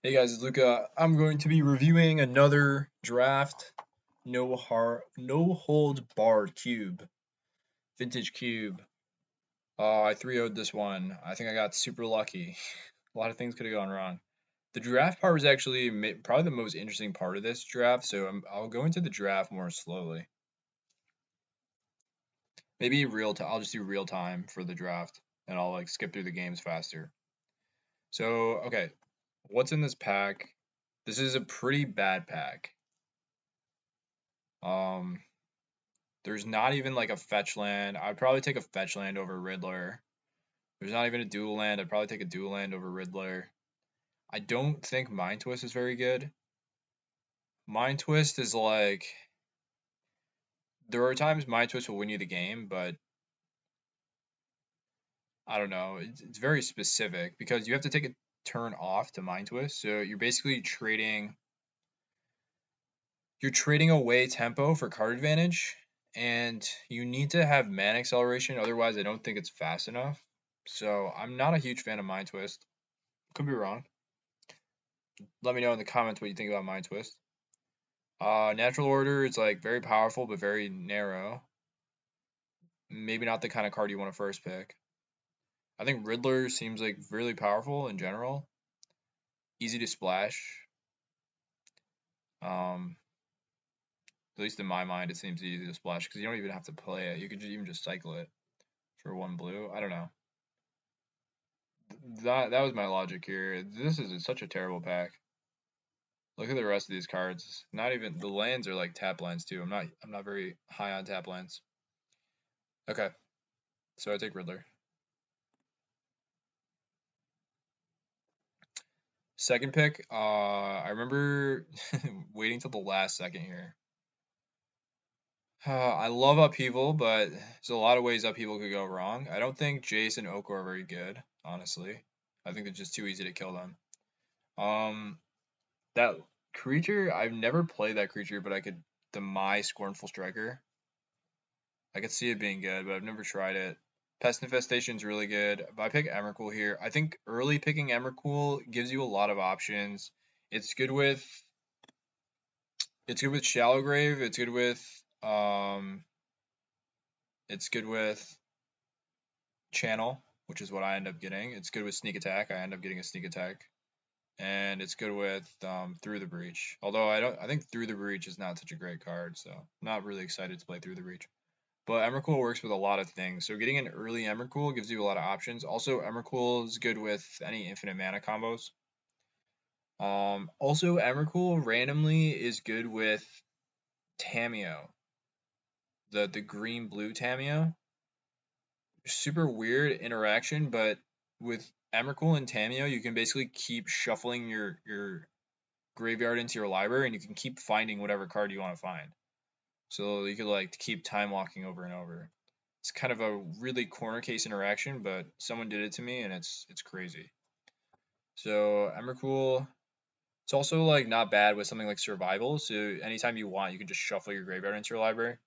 Hey guys, it's Luca. I'm going to be reviewing another draft no hold barred cube, vintage cube. I 3-0'd this one. I think I got super lucky. A lot of things could have gone wrong. The draft part was actually probably the most interesting part of this draft, so I'll go into the draft more slowly. Maybe real time. I'll just do real time for the draft, and I'll like skip through the games faster. So okay, what's in this pack? This is a pretty bad pack. Um, There's not even like a fetch land. I'd probably take a fetch land over Riddler. There's not even a dual land. I'd probably take a dual land over Riddler. I don't think Mind Twist is very good. Mind Twist is like there are times Mind Twist will win you the game, but I don't know. It's very specific because you have to take a turn off to Mind Twist. So you're basically trading away tempo for card advantage, and you need to have mana acceleration. Otherwise, I don't think it's fast enough. So I'm not a huge fan of Mind Twist. Could be wrong. Let me know in the comments what you think about Mind Twist. Natural Order is like very powerful but very narrow. Maybe not the kind of card you want to first pick. I think Riddler seems like really powerful in general. Easy to splash. Um, at least in my mind, it seems easy to splash because you don't even have to play it. You could even just cycle it for one blue. I don't know. That was my logic here. This is such a terrible pack. Look at the rest of these cards. Not even the lands are like tap lands too. I'm not very high on tap lands. Okay, so I take Riddler. Second pick, I remember waiting till the last second here. I love Upheaval, but there's a lot of ways Upheaval could go wrong. I don't think Jace and Oko are very good, honestly. I think they're just too easy to kill them. Um, that creature, I've never played that creature, but I could Demai Scornful Striker. I could see it being good, but I've never tried it. Pest Infestation is really good, but I pick Emrakul here. I think early picking Emrakul gives you a lot of options. It's good with It's good with Shallow Grave. It's good with Channel, which is what I end up getting. It's good with Sneak Attack. I end up getting a Sneak Attack, and it's good with Through the Breach. Although I think Through the Breach is not such a great card, so I'm not really excited to play Through the Breach. But Emrakul works with a lot of things. So getting an early Emrakul gives you a lot of options. Also, Emrakul is good with any infinite mana combos. Also, Emrakul randomly is good with Tameo, the green blue Tameo. Super weird interaction, but with Emrakul and Tameo, you can basically keep shuffling your graveyard into your library, and you can keep finding whatever card you want to find. So you could like keep time walking over and over. It's kind of a really corner case interaction, but someone did it to me, and it's crazy. So Emrakul, it's also like not bad with something like survival. So anytime you want, you can just shuffle your graveyard into your library.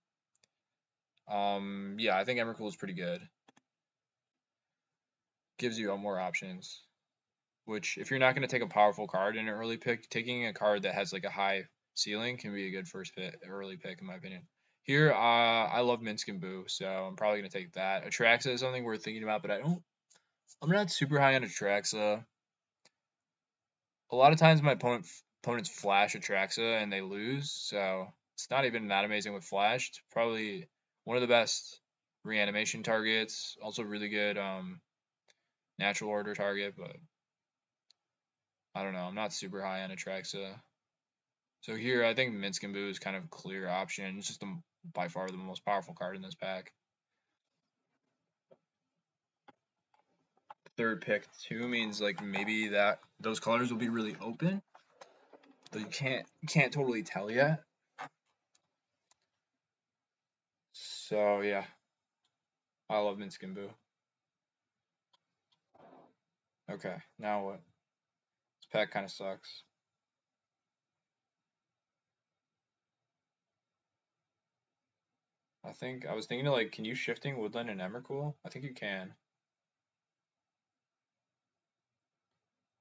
Yeah, I think Emrakul is pretty good. Gives you more options. Which, if you're not going to take a powerful card in an early pick, taking a card that has like a high ceiling can be a good first pick, early pick in my opinion. Here, I love Minsk and Boo, so I'm probably going to take that. Atraxa is something worth thinking about, but I'm not super high on Atraxa. A lot of times my opponents flash Atraxa and they lose, so it's not even that amazing with flash. It's probably one of the best reanimation targets. Also really good natural order target, but I don't know. I'm not super high on Atraxa. So here, I think Minsk and Boo is kind of a clear option. It's just by far the most powerful card in this pack. Third pick too means like maybe that those colors will be really open, but you can't totally tell yet. So yeah, I love Minsk and Boo. Okay, now what? This pack kind of sucks. I was thinking of like, can you shifting Woodland and Emrakul? I think you can.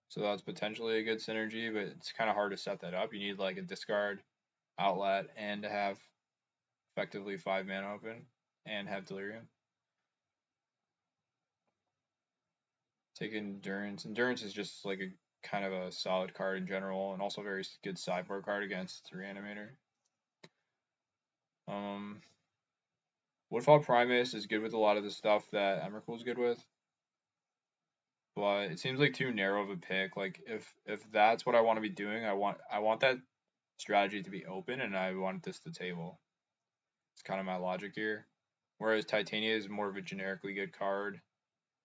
So that's potentially a good synergy, but it's kind of hard to set that up. You need like a discard, outlet, and to have effectively 5 mana open and have Delirium. Take Endurance. Endurance is just like a kind of a solid card in general, and also a very good sideboard card against Reanimator. Woodfall Primus is good with a lot of the stuff that Emrakul is good with, but it seems like too narrow of a pick. Like if that's what I want to be doing, I want that strategy to be open, and I want this to table. It's kind of my logic here. Whereas Titania is more of a generically good card.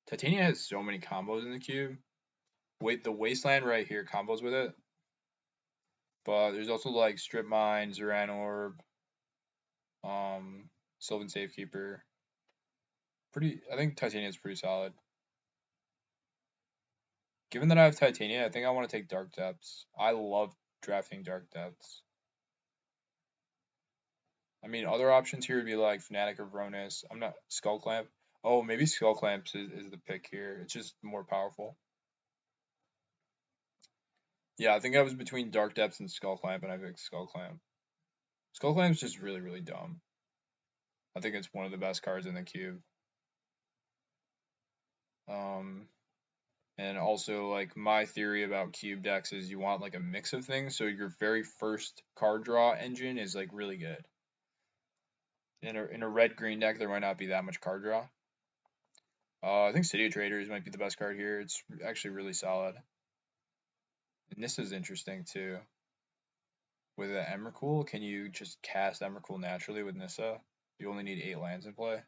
Titania has so many combos in the cube. Wait, the Wasteland right here combos with it. But there's also like Strip Mine, Zoran Orb, Sylvan Safekeeper. I think Titania is pretty solid. Given that I have Titania, I think I want to take Dark Depths. I love drafting Dark Depths. I mean, other options here would be like Fnatic or Vronis. I'm not Skull Clamp. Oh, maybe Skull Clamps is the pick here. It's just more powerful. Yeah, I think I was between Dark Depths and Skull Clamp, and I picked Skull Clamp. Skull Clamp's just really, really dumb. I think it's one of the best cards in the cube. And also, like, my theory about cube decks is you want like a mix of things. So your very first card draw engine is like really good. In a red green deck, there might not be that much card draw. I think City of Traders might be the best card here. It's actually really solid. And this is interesting too. With the Emrakul, can you just cast Emrakul naturally with Nissa? You only need 8 lands in play.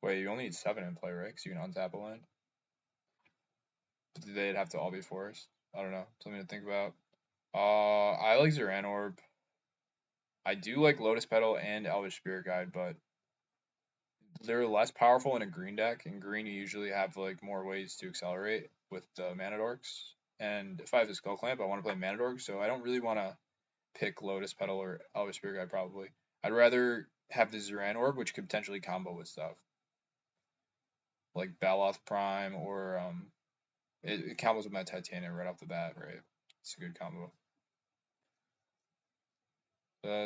Wait, you only need 7 in play, right? Because you can untap a land. But they'd have to all be forced. I don't know. Something to think about. I like Zoran Orb. I do like Lotus Petal and Elvish Spirit Guide, but they're less powerful in a green deck. In green, you usually have like more ways to accelerate with the Mana Dorks. And if I have the Skull Clamp, I want to play Mana Dork, so I don't really want to pick Lotus Petal or Elvish Spirit Guide probably. I'd rather have the Zoran Orb, which could potentially combo with stuff. Like Baloth Prime or it combos with my Titania right off the bat, right? It's a good combo.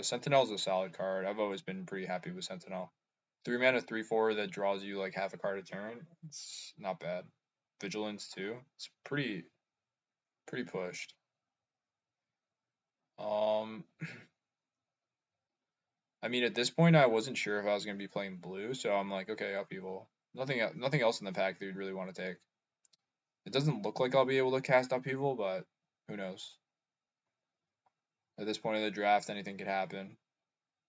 Sentinel is a solid card. I've always been pretty happy with Sentinel. 3 mana, 3/4 that draws you like half a card a turn. It's not bad. Vigilance too. It's pretty pushed. I mean, at this point, I wasn't sure if I was gonna be playing blue, so I'm like, okay, upheaval. Nothing else in the pack that you'd really want to take. It doesn't look like I'll be able to cast upheaval, but who knows? At this point in the draft, anything could happen.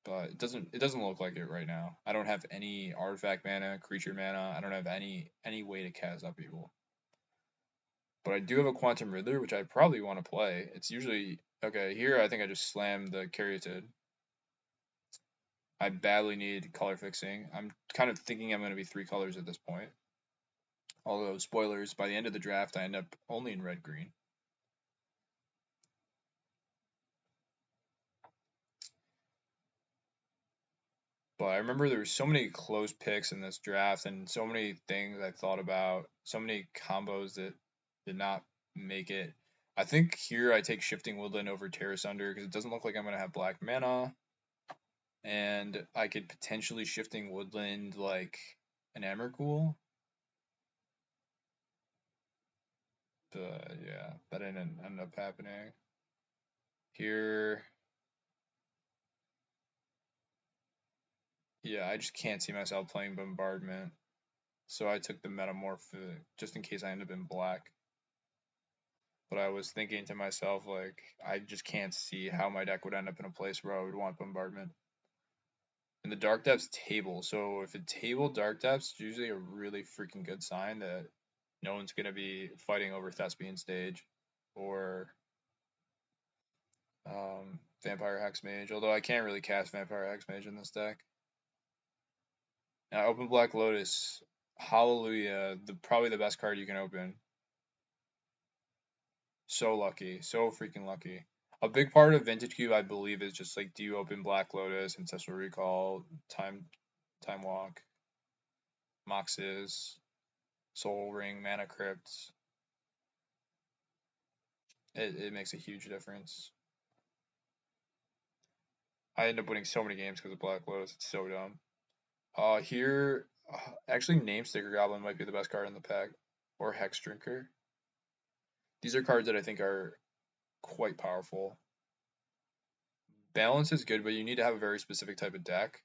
But it doesn't look like it right now. I don't have any artifact mana, creature mana. I don't have any way to cast upheaval. But I do have a Quantum Riddler, which I probably want to play. It's usually okay. Here, I think I just slammed the Caryatid. I badly need color fixing. I'm kind of thinking I'm going to be 3 colors at this point. Although, spoilers, by the end of the draft, I end up only in red-green. But I remember there were so many close picks in this draft and so many things I thought about, so many combos that did not make it. I think here I take Shifting Woodland over Terra Sunder because it doesn't look like I'm going to have black mana. And I could potentially Shifting Woodland like an Emrakul. But yeah, that didn't end up happening. Here, yeah, I just can't see myself playing Bombardment. So I took the Metamorph just in case I end up in black. But I was thinking to myself, like, I just can't see how my deck would end up in a place where I would want Bombardment. And the Dark Depths table. So if it tabled Dark Depths, it's usually a really freaking good sign that no one's going to be fighting over Thespian Stage or Vampire Hexmage. Although I can't really cast Vampire Hexmage in this deck. Now, open Black Lotus. Hallelujah. Probably the best card you can open. So lucky. So freaking lucky. A big part of Vintage Cube, I believe, is just like, do you open Black Lotus, Ancestral Recall, Time Walk, Moxes, Soul Ring, Mana Crypt. It makes a huge difference. I end up winning so many games because of Black Lotus. It's so dumb. Here, actually, Name Sticker Goblin might be the best card in the pack, or Hex Drinker. These are cards that I think are quite powerful. Balance is good, but you need to have a very specific type of deck.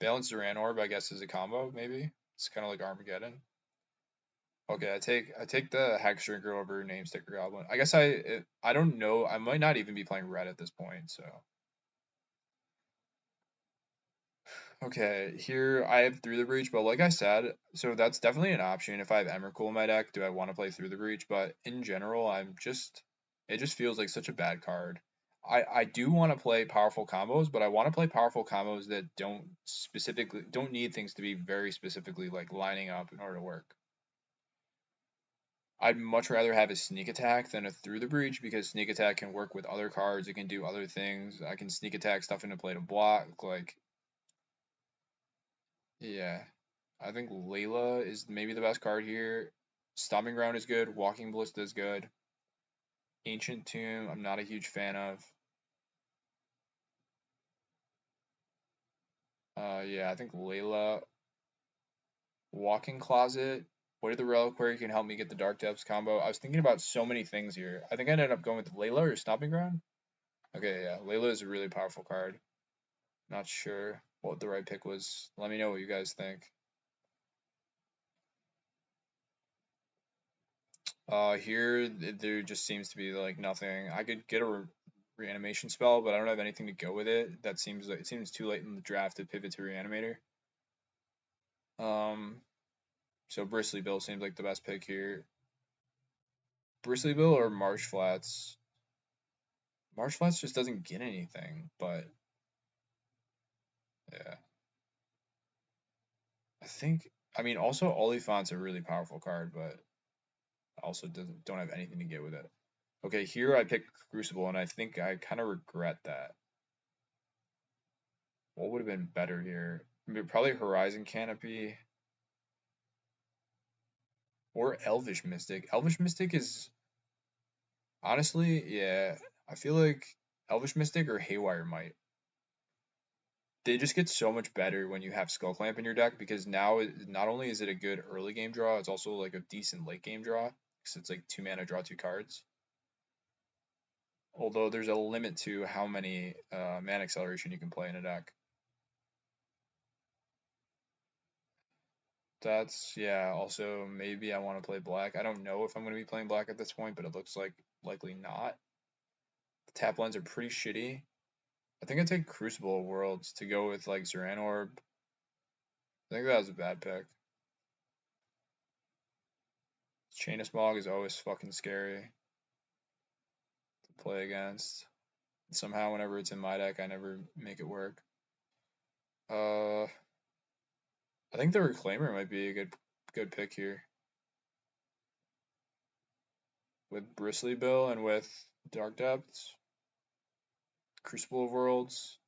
Balance Duran Orb, I guess, is a combo, maybe. It's kind of like Armageddon. Okay, I take the Hex Drinker over Name Sticker Goblin. I guess I don't know. I might not even be playing red at this point, so. Okay, here I have Through the Breach, but like I said, so that's definitely an option. If I have Emrakul in my deck, do I want to play Through the Breach? But in general, it just feels like such a bad card. I do want to play powerful combos, but I want to play powerful combos that don't need things to be very specifically like lining up in order to work. I'd much rather have a Sneak Attack than a Through the Breach because Sneak Attack can work with other cards. It can do other things. I can Sneak Attack stuff into play to block. Like, yeah. I think Layla is maybe the best card here. Stomping Ground is good. Walking Ballista is good. Ancient Tomb, I'm not a huge fan of. Yeah, I think Layla. Walking Closet. What are the Reliquary can help me get the Dark Depths combo? I was thinking about so many things here. I think I ended up going with Layla or Stomping Ground. Okay, yeah, Layla is a really powerful card. Not sure what the right pick was. Let me know what you guys think. Here there just seems to be like nothing. I could get a reanimation spell, but I don't have anything to go with it. That seems like it seems too late in the draft to pivot to reanimator. So Bristly Bill seems like the best pick here. Bristly Bill or Marsh Flats. Marsh Flats just doesn't get anything, but yeah. I mean also Oliphant's a really powerful card, but also don't have anything to get with it. Okay, here I picked Crucible, and I think I kind of regret that. What would have been better here? Probably Horizon Canopy or Elvish Mystic. Elvish Mystic is honestly, yeah, I feel like Elvish Mystic or Haywire Might. They just get so much better when you have Skull Clamp in your deck because now not only is it a good early game draw, it's also like a decent late game draw because it's like 2 mana, draw 2 cards. Although there's a limit to how many mana acceleration you can play in a deck. That's, yeah, also maybe I want to play black. I don't know if I'm going to be playing black at this point, but it looks like likely not. The tap lines are pretty shitty. I think I'd take Crucible of Worlds to go with like Zoran Orb. I think that was a bad pick. Chain of Smog is always fucking scary to play against. Somehow whenever it's in my deck, I never make it work. I think the Reclaimer might be a good pick here. With Bristly Bill and with Dark Depths, Crucible of Worlds,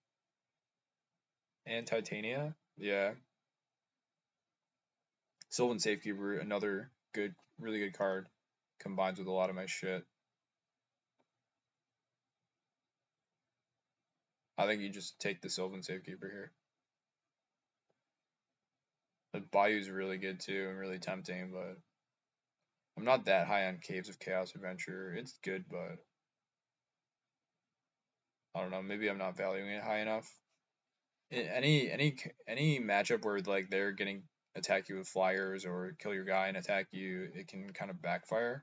and Titania. Yeah. Sylvan Safekeeper, another really good card, combines with a lot of my shit. I think you just take the Sylvan Safekeeper here. The Bayou's really good too and really tempting, but I'm not that high on Caves of Chaos Adventure. It's good, but I don't know. Maybe I'm not valuing it high enough. Any matchup where like they're getting attack you with flyers or kill your guy and attack you, it can kind of backfire.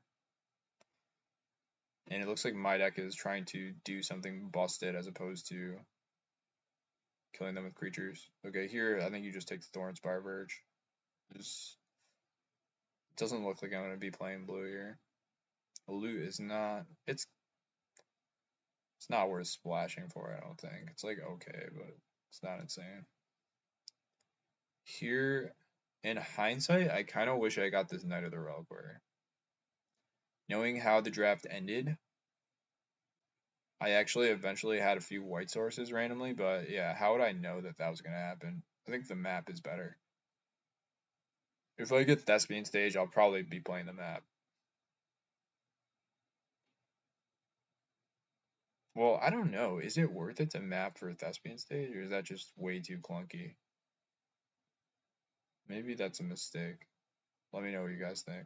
And it looks like my deck is trying to do something busted as opposed to killing them with creatures. Okay, here I think you just take the Thornspire Verge. Just doesn't look like I'm gonna be playing blue here. A loot is not. It's not worth splashing for. I don't think it's like okay, but it's not insane. Here, in hindsight, I kind of wish I got this Knight of the Reliquary. Knowing how the draft ended, I actually eventually had a few white sources randomly, but yeah, how would I know that that was gonna happen? I think the map is better. If I get Thespian stage, I'll probably be playing the map. Well, I don't know. Is it worth it to map for a Thespian stage, or is that just way too clunky? Maybe that's a mistake. Let me know what you guys think.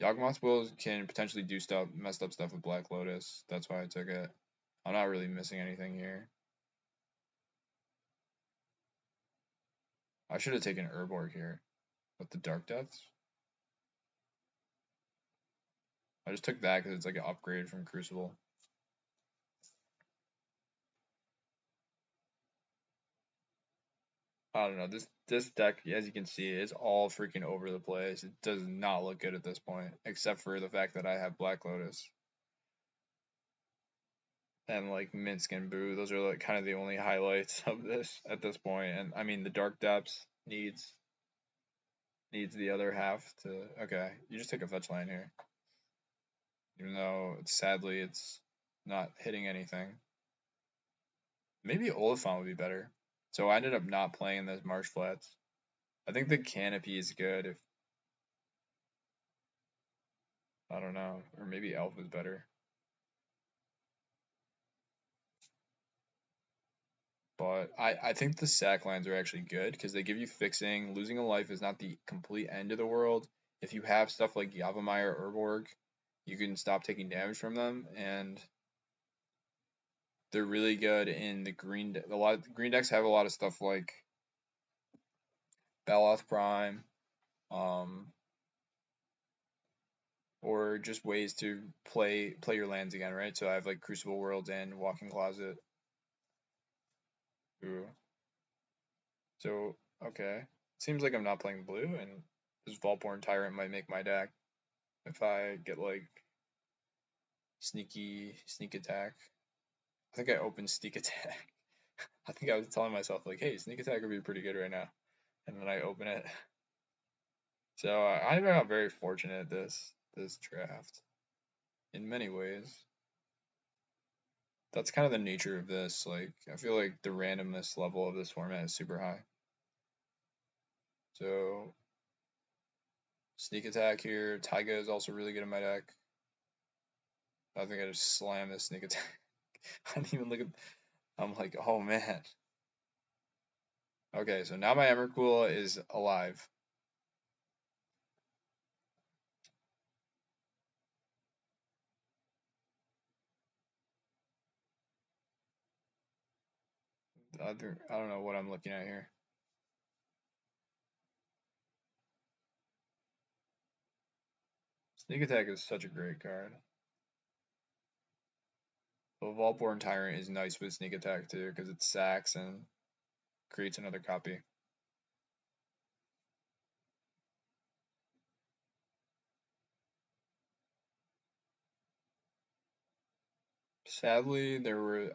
Yawgmoth's Will can potentially do stuff, messed up stuff with Black Lotus. That's why I took it. I'm not really missing anything here. I should have taken Urborg here with the Dark Depths. I just took that because it's like an upgrade from Crucible. I don't know. This deck, as you can see, is all freaking over the place. It does not look good at this point, except for the fact that I have Black Lotus and like Minsk and Boo. Those are like kind of the only highlights of this at this point. And I mean, the Dark Depths needs the other half to. Okay, you just take a fetch line here, even though sadly it's not hitting anything. Maybe Oliphant would be better. So I ended up not playing those Marsh Flats. I think the Canopy is good if I don't know, or maybe Elf is better. But I think the sack lines are actually good because they give you fixing. Losing a life is not the complete end of the world. If you have stuff like Yavimaya or Urborg, you can stop taking damage from them, and they're really good in the green. Green decks have a lot of stuff like Baloth Prime, um, or just ways to play your lands again, right? So I have like Crucible Worlds and Walking Closet. Ooh. So okay, seems like I'm not playing blue, and this Volborn Tyrant might make my deck if I get like sneak attack. I think I opened sneak attack. I think I was telling myself like, hey, sneak attack would be pretty good right now, and then I open it. So I got very fortunate this draft in many ways. That's kind of the nature of this. Like I feel like the randomness level of this format is super high. So sneak attack here. Taiga is also really good in my deck. I think I just slammed this sneak attack. I didn't even look at. I'm like, oh man. Okay, so now my Emrakul is alive. I don't know what I'm looking at here. Sneak attack is such a great card. The Volborn Tyrant is nice with sneak attack too because it sacks and creates another copy. Sadly,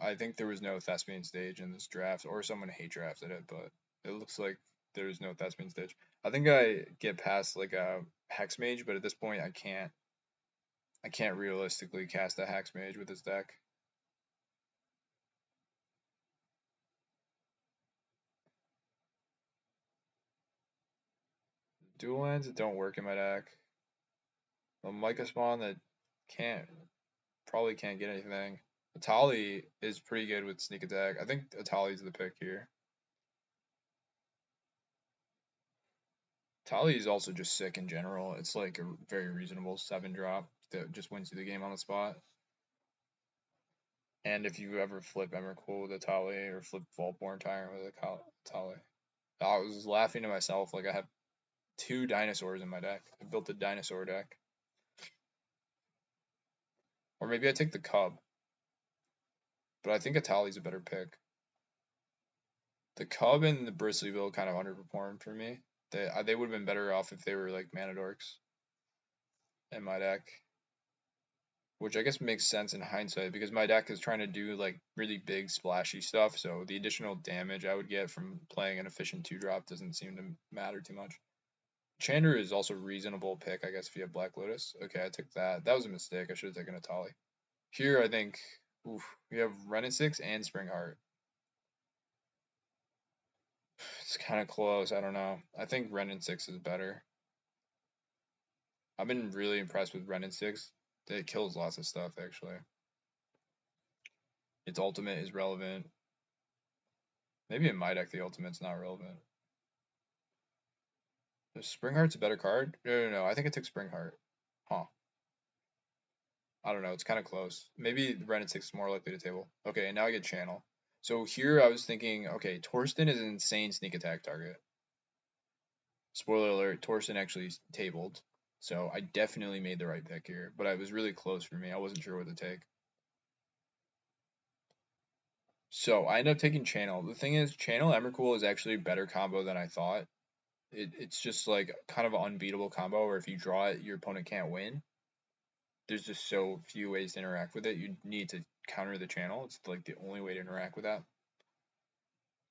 I think there was no Thespian stage in this draft, or someone hate drafted it, but it looks like there's no Thespian stage. I think I get past like a Hex Mage, but at this point I can't realistically cast a Hex Mage with this deck. Dual lands that don't work in my deck. A Micah Spawn that probably can't get anything. Atali is pretty good with sneak attack. I think Atali's the pick here. Atali is also just sick in general. It's like a very reasonable 7 drop that just wins you the game on the spot. And if you ever flip Emrakul with Atali or flip Volborn Tyrant with Atali, I was laughing to myself like I have 2 dinosaurs in my deck. I built a dinosaur deck. Or maybe I take the Cub. But I think Atali's a better pick. The Cub and the Bristlyville kind of underperformed for me. They would have been better off if they were like Mana Dorks in my deck. Which I guess makes sense in hindsight because my deck is trying to do like really big splashy stuff, so the additional damage I would get from playing an efficient 2-drop doesn't seem to matter too much. Chandra is also a reasonable pick, I guess, if you have Black Lotus. Okay, I took that. That was a mistake. I should have taken Atali. Here, I think, we have Renin 6 and Springheart. It's kind of close. I don't know. I think Ren and 6 is better. I've been really impressed with Ren and 6. It kills lots of stuff, actually. Its ultimate is relevant. Maybe in my deck, the ultimate's not relevant. Is Spring Heart's a better card? No. I think it took Spring Heart. Huh. I don't know. It's kind of close. Maybe Ren and 6 is more likely to table. Okay, and now I get Channel. So here I was thinking, okay, Torsten is an insane sneak attack target. Spoiler alert, Torsten actually tabled. So I definitely made the right pick here. But it was really close for me. I wasn't sure what to take. So I ended up taking Channel. The thing is, Channel Emrakul is actually a better combo than I thought. It's just like kind of an unbeatable combo where if you draw it, your opponent can't win. There's just so few ways to interact with it. You need to counter the channel. It's like the only way to interact with that.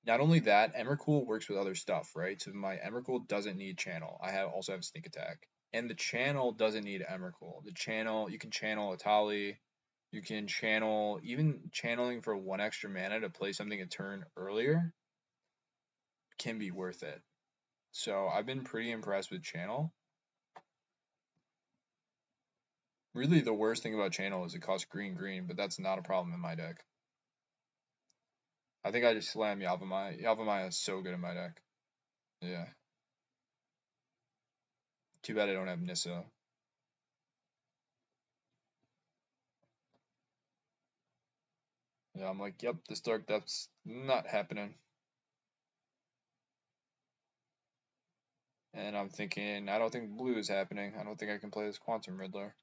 Not only that, Emrakul works with other stuff, right? So my Emrakul doesn't need channel. I also have sneak attack. And the channel doesn't need Emrakul. The channel, you can channel Atali. You can channel, even channeling for 1 extra mana to play something a turn earlier can be worth it. So I've been pretty impressed with channel. Really, the worst thing about channel is it costs green, but that's not a problem in my deck. I think I just slam Yavimaya. Yavimaya is so good in my deck. Yeah. Too bad I don't have Nissa. Yeah, I'm like, yep, this Dark Depth's not happening. And I'm thinking, I don't think blue is happening. I don't think I can play this Quantum Riddler.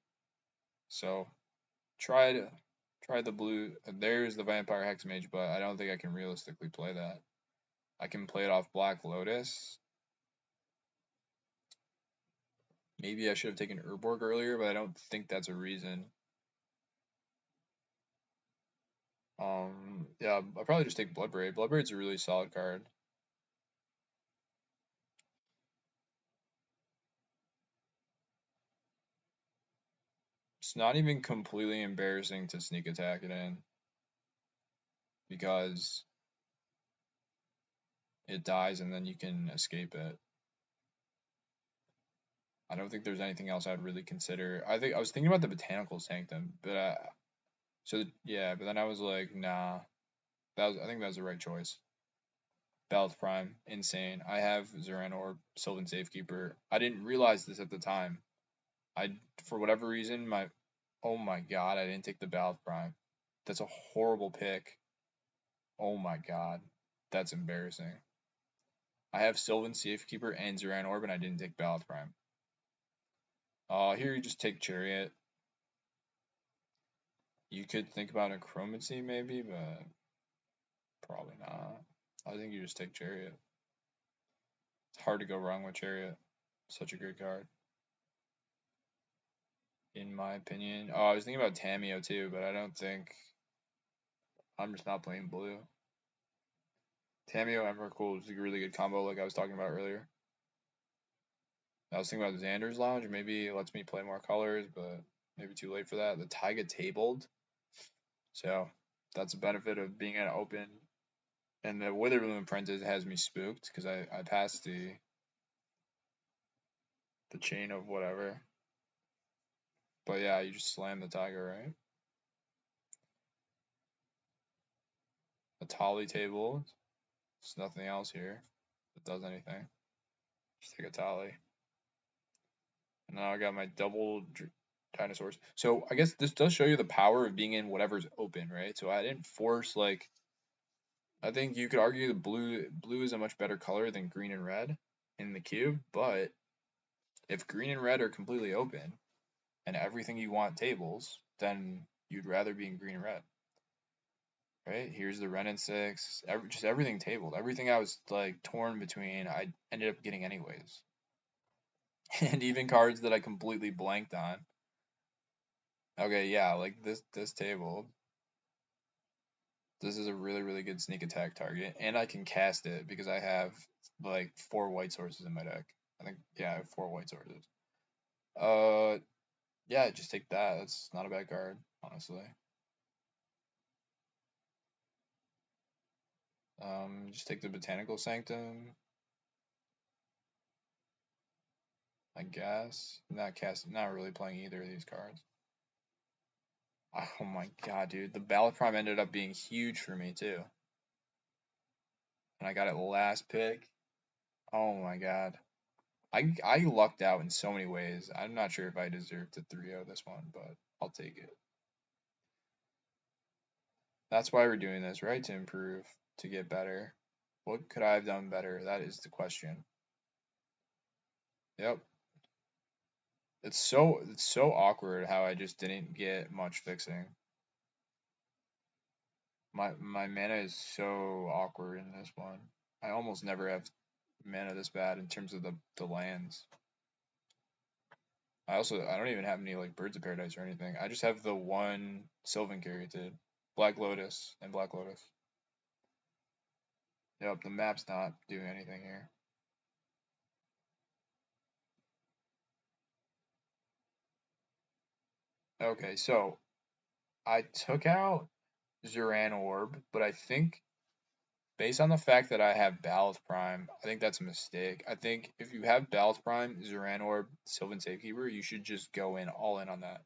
So, try the blue. There's the Vampire Hexmage, but I don't think I can realistically play that. I can play it off Black Lotus. Maybe I should have taken Urborg earlier, but I don't think that's a reason. Yeah, I'll probably just take Bloodbraid. Bloodbraid's a really solid card. It's not even completely embarrassing to sneak attack it in because it dies and then you can escape it. I don't think there's anything else I'd really consider. I was thinking about the Botanical Sanctum, but but then I was like, nah, I think that was the right choice. Ballast Prime, insane. I have Zoran Orb, Sylvan Safekeeper. I didn't realize this at the time. For whatever reason, oh my god, I didn't take the Ballast Prime. That's a horrible pick. Oh my god, that's embarrassing. I have Sylvan Safekeeper and Zoran Orb, and I didn't take Ballast Prime. Here you just take Chariot. You could think about Necromancy maybe, but probably not. I think you just take Chariot. It's hard to go wrong with Chariot. Such a great card. In my opinion. Oh, I was thinking about Tameo too, but I don't think I'm just not playing blue. Tameo Emrakul is a really good combo like I was talking about earlier. I was thinking about Xander's Lounge, maybe it lets me play more colors, but maybe too late for that. The Taiga tabled. So that's a benefit of being at open. And the Witherbloom Apprentice has me spooked because I passed the chain of whatever. But yeah, you just slam the Tiger, right? A Tali table. There's nothing else here that does anything. Just take a Tali. And now I got my double dinosaurs. So I guess this does show you the power of being in whatever's open, right? So I didn't force like. I think you could argue the blue is a much better color than green and red in the cube, but if green and red are completely open and everything you want tables, then you'd rather be in green and red. Right? Here's the Ren and 6. Just everything tabled. Everything I was like torn between, I ended up getting anyways. And even cards that I completely blanked on. Okay, yeah, like this table. This is a really good sneak attack target, and I can cast it because I have like 4 white sources in my deck. I think I have 4 white sources. Yeah, just take that. That's not a bad card, honestly. Just take the Botanical Sanctum. I guess. Not really playing either of these cards. Oh my god, dude. The Ballot Prime ended up being huge for me, too. And I got it last pick. Oh my god. I lucked out in so many ways. I'm not sure if I deserve to 3-0 this one, but I'll take it. That's why we're doing this, right? To improve, to get better. What could I have done better? That is the question. Yep. It's so awkward how I just didn't get much fixing. My mana is so awkward in this one. I almost never have mana this bad in terms of the lands. I don't even have any like Birds of Paradise or anything. I just have the one Sylvan Caryatid, Black Lotus, and Black Lotus. Yep, the map's not doing anything here. Okay, so I took out Zuran Orb, but I think based on the fact that I have Ballast Prime, I think that's a mistake. I think if you have Ballast Prime, Zuran Orb, Sylvan Safekeeper, you should just go in all in on that.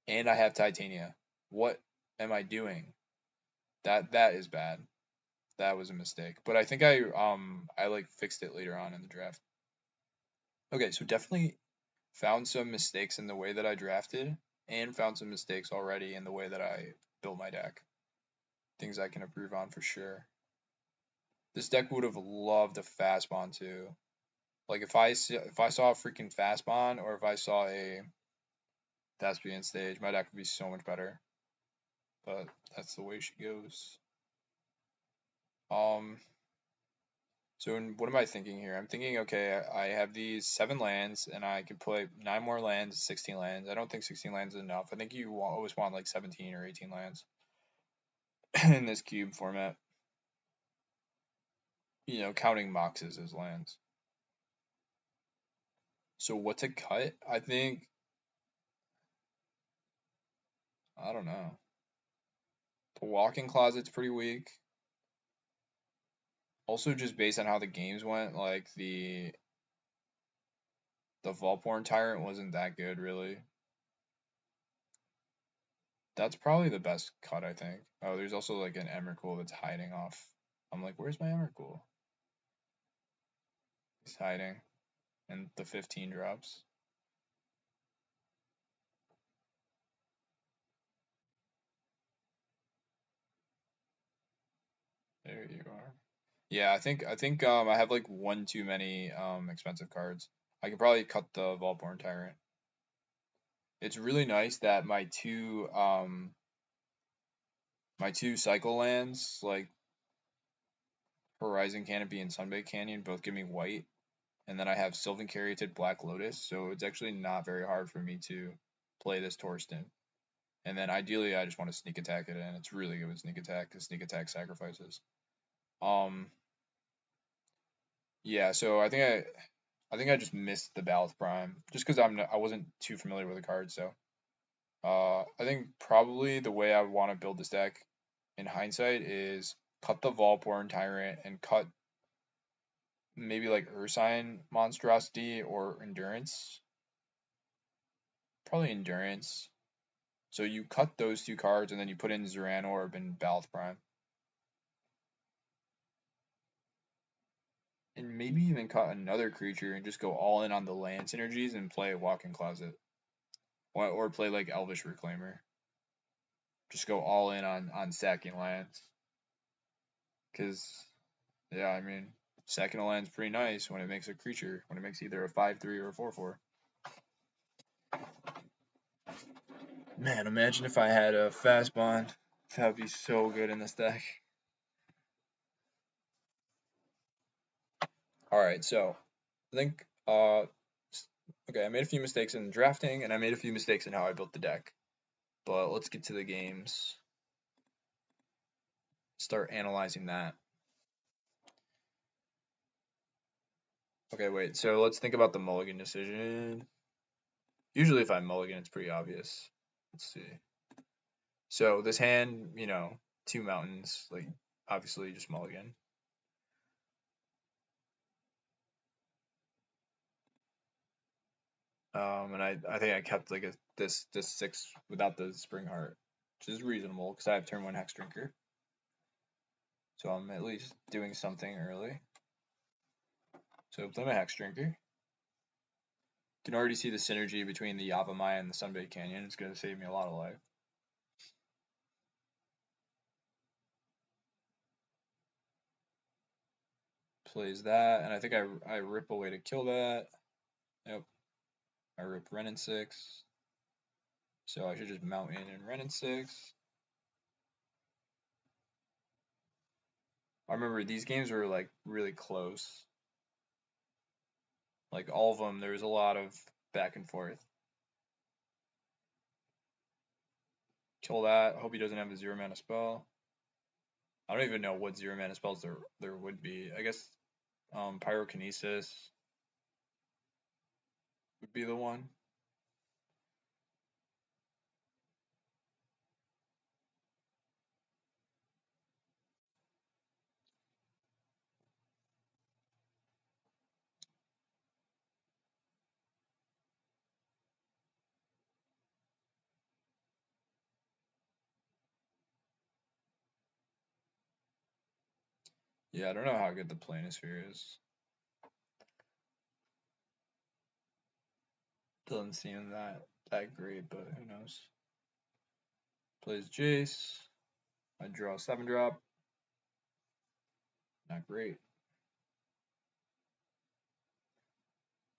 And I have Titania. What am I doing? That is bad. That was a mistake. But I think I like fixed it later on in the draft. Okay, so definitely found some mistakes in the way that I drafted and found some mistakes already in the way that I built my deck. Things I can improve on for sure. This deck would have loved a fast bond too. Like if I saw a freaking fast bond or if I saw a Thespian stage, my deck would be so much better. But that's the way she goes. So what am I thinking here? I'm thinking, okay, I have these 7 lands, and I could play 9 more lands, 16 lands. I don't think 16 lands is enough. I think you always want like 17 or 18 lands in this cube format. You know, counting Moxes as lands. So what to cut? I think, I don't know. The walk-in closet's pretty weak. Also, just based on how the games went, like the Volporn Tyrant wasn't that good, really. That's probably the best cut, I think. Oh, there's also like an Emrakul that's hiding off. I'm like, where's my Emrakul? He's hiding. And the 15 drops. There you are. Yeah, I have like one too many expensive cards. I could probably cut the Volporn Tyrant. It's really nice that my two cycle lands, like Horizon Canopy and Sunbaked Canyon, both give me white. And then I have Sylvan Caryatid Black Lotus, so it's actually not very hard for me to play this Torsten. And then ideally I just want to sneak attack it in. It's really good with sneak attack because sneak attack sacrifices. Yeah, so I think I just missed the Ballast Prime just because I wasn't too familiar with the card. So I think probably the way I would want to build this deck in hindsight is cut the Volporn Tyrant and cut maybe like Ursine Monstrosity or Endurance. Probably Endurance. So you cut those 2 cards and then you put in Zuran Orb and Ballast Prime. And maybe even cut another creature and just go all in on the land synergies and play a Walk-in Closet. Or play like Elvish Reclaimer. Just go all in on sacking lands. Because, yeah, I mean, sacking a land's pretty nice when it makes a creature. When it makes either a 5/3 or a 4/4. Man, imagine if I had a fast bond. That would be so good in this deck. Alright, so I think okay, I made a few mistakes in drafting and I made a few mistakes in how I built the deck. But let's get to the games. Start analyzing that. Okay, wait, so let's think about the mulligan decision. Usually if I mulligan, it's pretty obvious. Let's see. So this hand, 2 mountains, like obviously just mulligan. And I think I kept like this 6 without the Spring Heart, which is reasonable because I have turn 1 Hex Drinker. So I'm at least doing something early. So play my Hex Drinker. You can already see the synergy between the Yavimaya and the Sunbaked Canyon. It's going to save me a lot of life. Plays that, and I think I rip away to kill that. Yep. I rip Renin 6. So I should just mount in and Renin 6. I remember these games were like really close. Like all of them, there was a lot of back and forth. Kill that. Hope he doesn't have a 0 mana spell. I don't even know what 0 mana spells there would be. I guess Pyrokinesis would be the one. Yeah, I don't know how good the Planisphere is. Doesn't seem that great, but who knows. Plays Jace. I draw a 7-drop. Not great.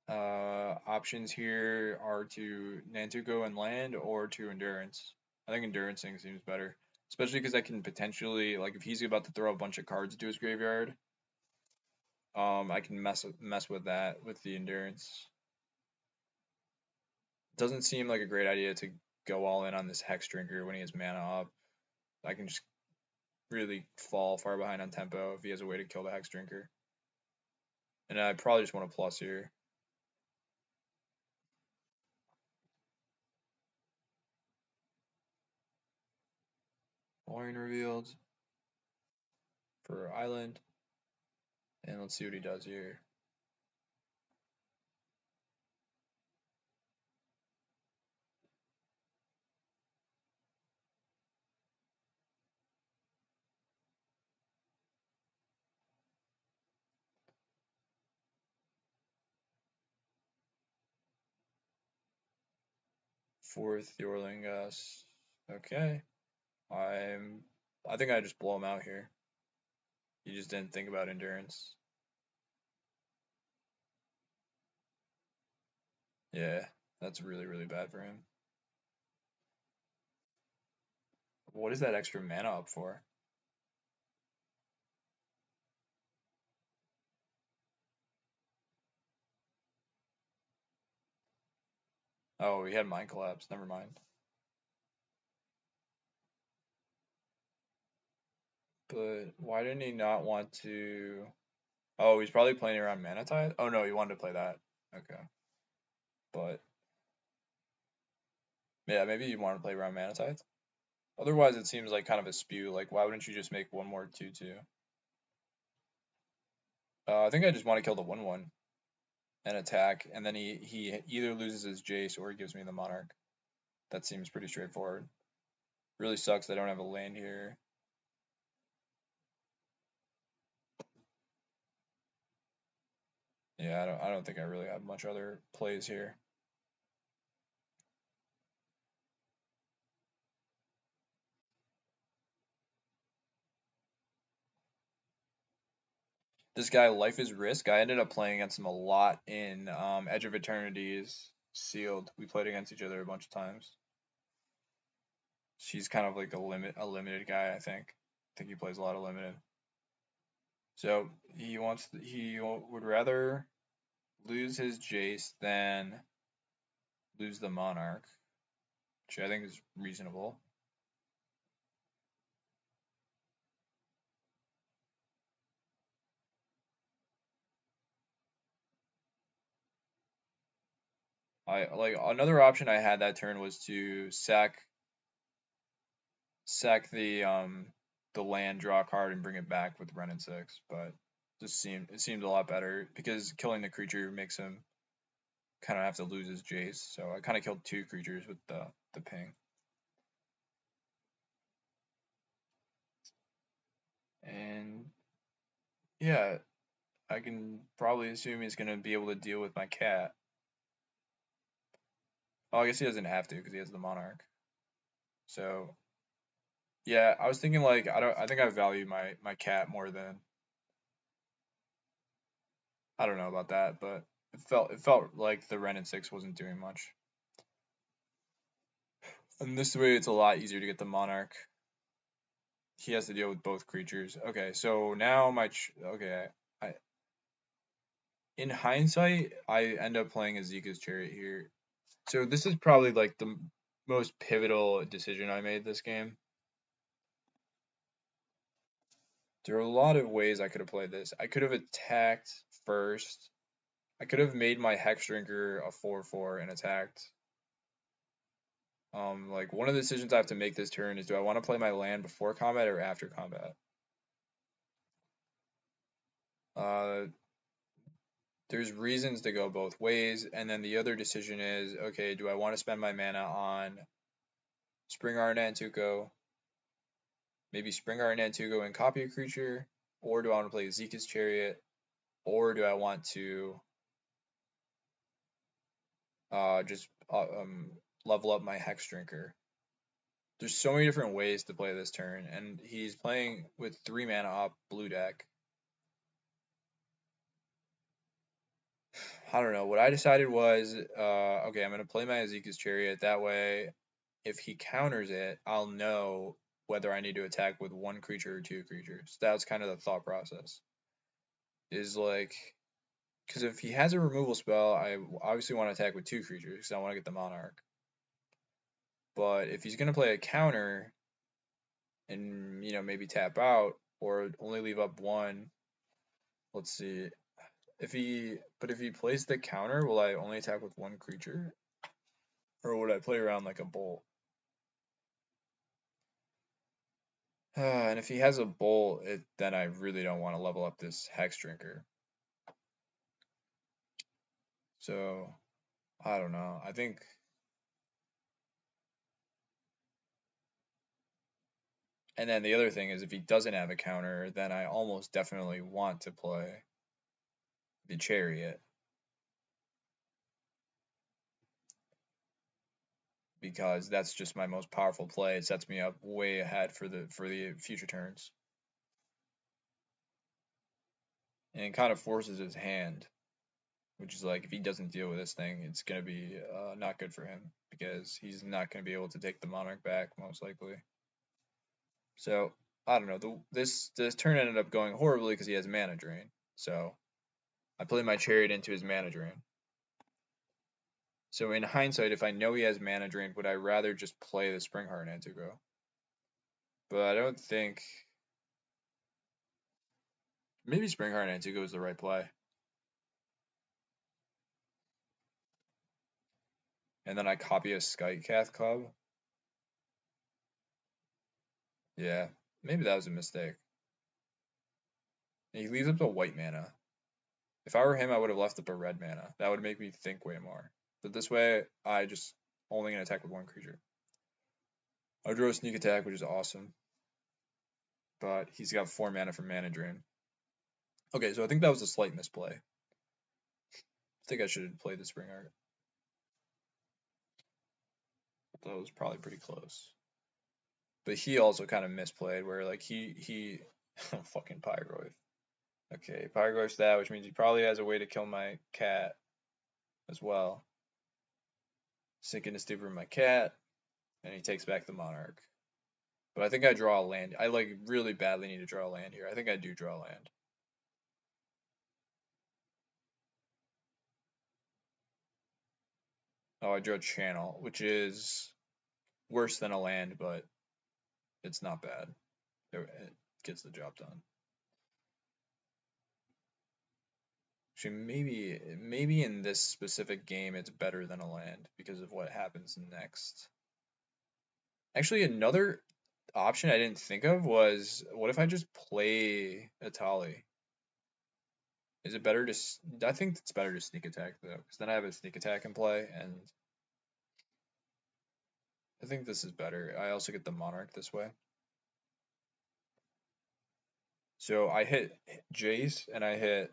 Options here are to Nantuko and land or to Endurance. I think Endurancing seems better, especially because I can potentially, like, if he's about to throw a bunch of cards into his graveyard, I can mess with that with the Endurance. Doesn't seem like a great idea to go all in on this Hex Drinker when he has mana up. I can just really fall far behind on tempo if he has a way to kill the Hex Drinker. And I probably just want a plus here. Lorien revealed for Island. And let's see what he does here. Fourth Yorlingus. Okay. I think I just blow him out here. He just didn't think about endurance. Yeah, that's really, really bad for him. What is that extra mana up for? Oh, he had Mind Collapse. Never mind. But why didn't he not want to... Oh, he's probably playing around Mana Tithe? Oh no, he wanted to play that. Okay. But... Yeah, maybe you want to play around Mana Tithe. Otherwise, it seems like kind of a spew. Like, why wouldn't you just make one more 2/2? I think I just want to kill the 1/1 and attack, and then he either loses his Jace or he gives me the Monarch. That seems pretty straightforward. Really sucks I don't have a land here. Yeah, I don't think I really have much other plays here. This guy, Life is Risk, I ended up playing against him a lot in Edge of Eternity's Sealed. We played against each other a bunch of times. She's kind of like a limited guy, I think. I think he plays a lot of limited. So he would rather lose his Jace than lose the Monarch, which I think is reasonable. I like another option I had that turn was to sack the land, draw a card, and bring it back with Renin 6, but it seemed a lot better because killing the creature makes him kind of have to lose his Jace, so I kind of killed 2 creatures with the ping. And yeah, I can probably assume he's gonna be able to deal with my cat. Oh, I guess he doesn't have to because he has the Monarch. So yeah, I was thinking like I think I value my cat more than I don't know about that, but it felt like the Ren and 6 wasn't doing much. And this way it's a lot easier to get the Monarch. He has to deal with both creatures. Okay, so now okay, I in hindsight I end up playing Azeka's Chariot here. So this is probably like the most pivotal decision I made this game. There are a lot of ways I could have played this. I could have attacked first. I could have made my Hex Drinker a 4/4 and attacked. Like one of the decisions I have to make this turn is, do I want to play my land before combat or after combat? Uh, there's reasons to go both ways, and then the other decision is, okay, do I want to spend my mana on Spring Art Nantuko, maybe Spring Art Nantuko and copy a creature, or do I want to play Zeka's Chariot, or do I want to just level up my Hex Drinker? There's so many different ways to play this turn, and he's playing with 3 mana up blue deck. I don't know. What I decided was, okay, I'm gonna play my Azeka's Chariot. That way, if he counters it, I'll know whether I need to attack with 1 creature or 2 creatures. That was kind of the thought process. Is like, because if he has a removal spell, I obviously want to attack with 2 creatures because I want to get the Monarch. But if he's gonna play a counter, and maybe tap out or only leave up 1, let's see. If he plays the counter, will I only attack with 1 creature? Or would I play around like a bolt? And if he has a bolt, then I really don't want to level up this Hex Drinker. So, I don't know. I think... And then the other thing is, if he doesn't have a counter, then I almost definitely want to play the Chariot. Because that's just my most powerful play. It sets me up way ahead for the future turns. And it kind of forces his hand, which is like, if he doesn't deal with this thing, it's going to be not good for him, because he's not going to be able to take the Monarch back, most likely. So, I don't know. This turn ended up going horribly because he has mana drain. So, I played my Chariot into his mana drain. So, in hindsight, if I know he has mana drain, would I rather just play the Springheart Nantuko? But I don't think... Maybe Springheart Nantuko is the right play. And then I copy a Skycath Cub. Yeah, maybe that was a mistake. And he leaves up the white mana. If I were him, I would have left up a red mana. That would make me think way more. But this way, I just only gonna attack with 1 creature. I drew a sneak attack, which is awesome. But he's got 4 mana from mana drain. Okay, so I think that was a slight misplay. I think I should have played the Spring Art. That was probably pretty close. But he also kind of misplayed, where like he fucking Pyroid. Okay, Pyroid's that, which means he probably has a way to kill my cat as well. Sink into stupor my cat, and he takes back the Monarch. But I think I draw a land. I like really badly need to draw a land here. I think I do draw land. Oh, I drew a channel, which is worse than a land, but it's not bad. It gets the job done. Actually, maybe in this specific game it's better than a land because of what happens next. Actually, another option I didn't think of was, what if I just play Atali? Is it better to? I think it's better to sneak attack though, because then I have a sneak attack in play, and I think this is better. I also get the Monarch this way. So I hit Jace and I hit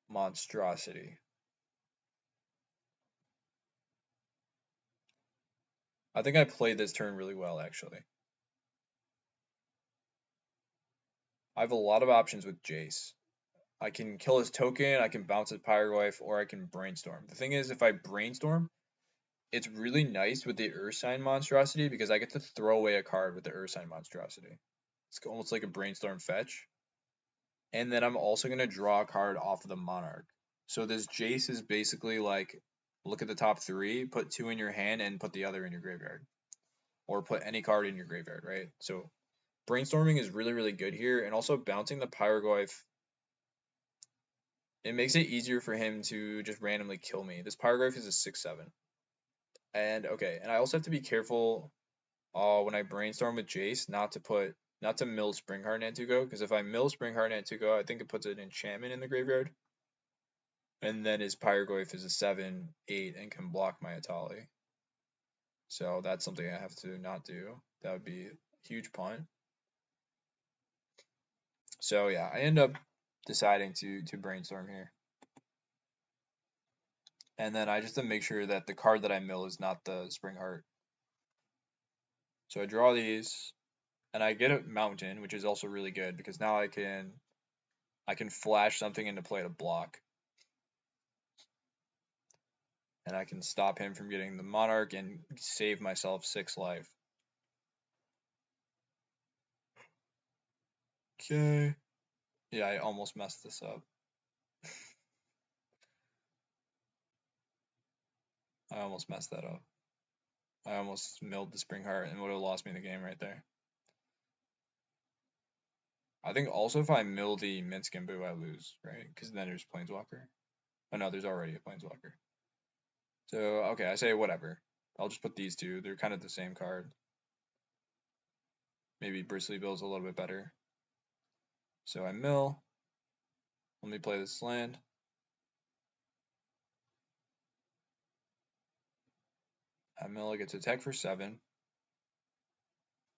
Monstrosity. I think I played this turn really well, actually. I have a lot of options with Jace. I can kill his token, I can bounce his Pyroglyph, or I can Brainstorm. The thing is, if I Brainstorm, it's really nice with the Ursine Monstrosity because I get to throw away a card with the Ursine Monstrosity. It's almost like a Brainstorm fetch. And then I'm also going to draw a card off of the Monarch. So this Jace is basically like, look at the top 3, put 2 in your hand, and put the other in your graveyard. Or put any card in your graveyard, right? So Brainstorming is really, really good here. And also bouncing the Pyroglyph, it makes it easier for him to just randomly kill me. This Pyroglyph is a 6/7. And okay, and I also have to be careful when I Brainstorm with Jace not to mill Springheart Nantuko, because if I mill Springheart Nantuko, I think it puts an enchantment in the graveyard. And then his Pyroglyph is a 7/8 and can block my Atali. So that's something I have to not do. That would be a huge punt. So yeah, I end up deciding to Brainstorm here. And then I just have to make sure that the card that I mill is not the Springheart. So I draw these, and I get a Mountain, which is also really good because now I can flash something into play to block. And I can stop him from getting the Monarch and save myself 6 life. Okay. Yeah, I almost messed this up. I almost messed that up. I almost milled the Springheart and would have lost me the game right there. I think also if I mill the Minsk and Boo, I lose, right? Because then there's Planeswalker. Oh no, there's already a Planeswalker. So, okay, I say whatever. I'll just put these two. They're kind of the same card. Maybe Bristly Bill's a little bit better. So I mill. Let me play this land. I mill, I get to attack for 7.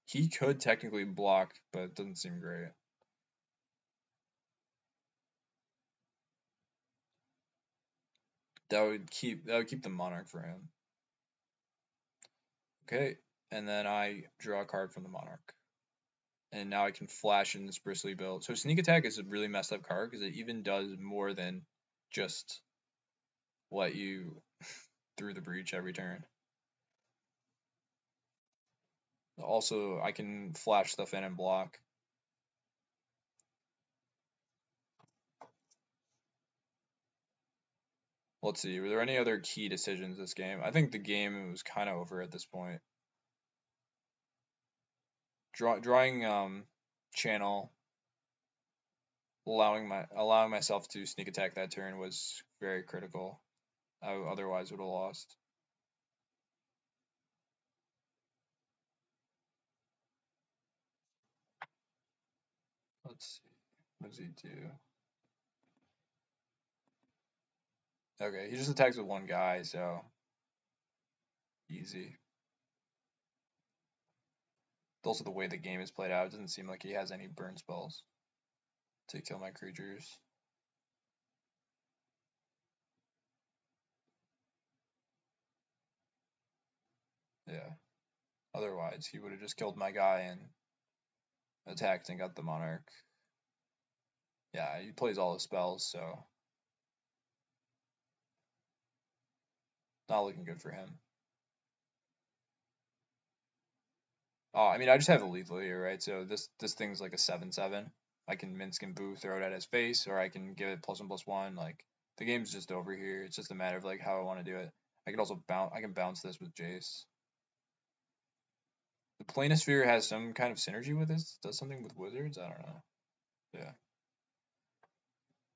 He could technically block, but it doesn't seem great. That would keep the Monarch for him. Okay, and then I draw a card from the Monarch. And now I can flash in this Bristly Bill. So Sneak Attack is a really messed up card because it even does more than just let you through the breach every turn. Also, I can flash stuff in and block. Let's see, were there any other key decisions this game? I think the game was kind of over at this point. Drawing channel, allowing myself to sneak attack that turn was very critical. I otherwise would have lost. Let's see. What does he do? Okay, he just attacks with one guy, so easy. Also, the way the game is played out, it doesn't seem like he has any burn spells to kill my creatures. Yeah. Otherwise, he would have just killed my guy and attacked and got the Monarch. Yeah, he plays all his spells, so not looking good for him. Oh, I mean, I just have a lethal here, right? So this thing's like a 7/7. I can Minsk and Boo throw it at his face, or I can give it +1/+1. Like the game's just over here. It's just a matter of like how I want to do it. I can also bounce. I can bounce this with Jace. The Planisphere has some kind of synergy with this. Does something with wizards. I don't know. Yeah.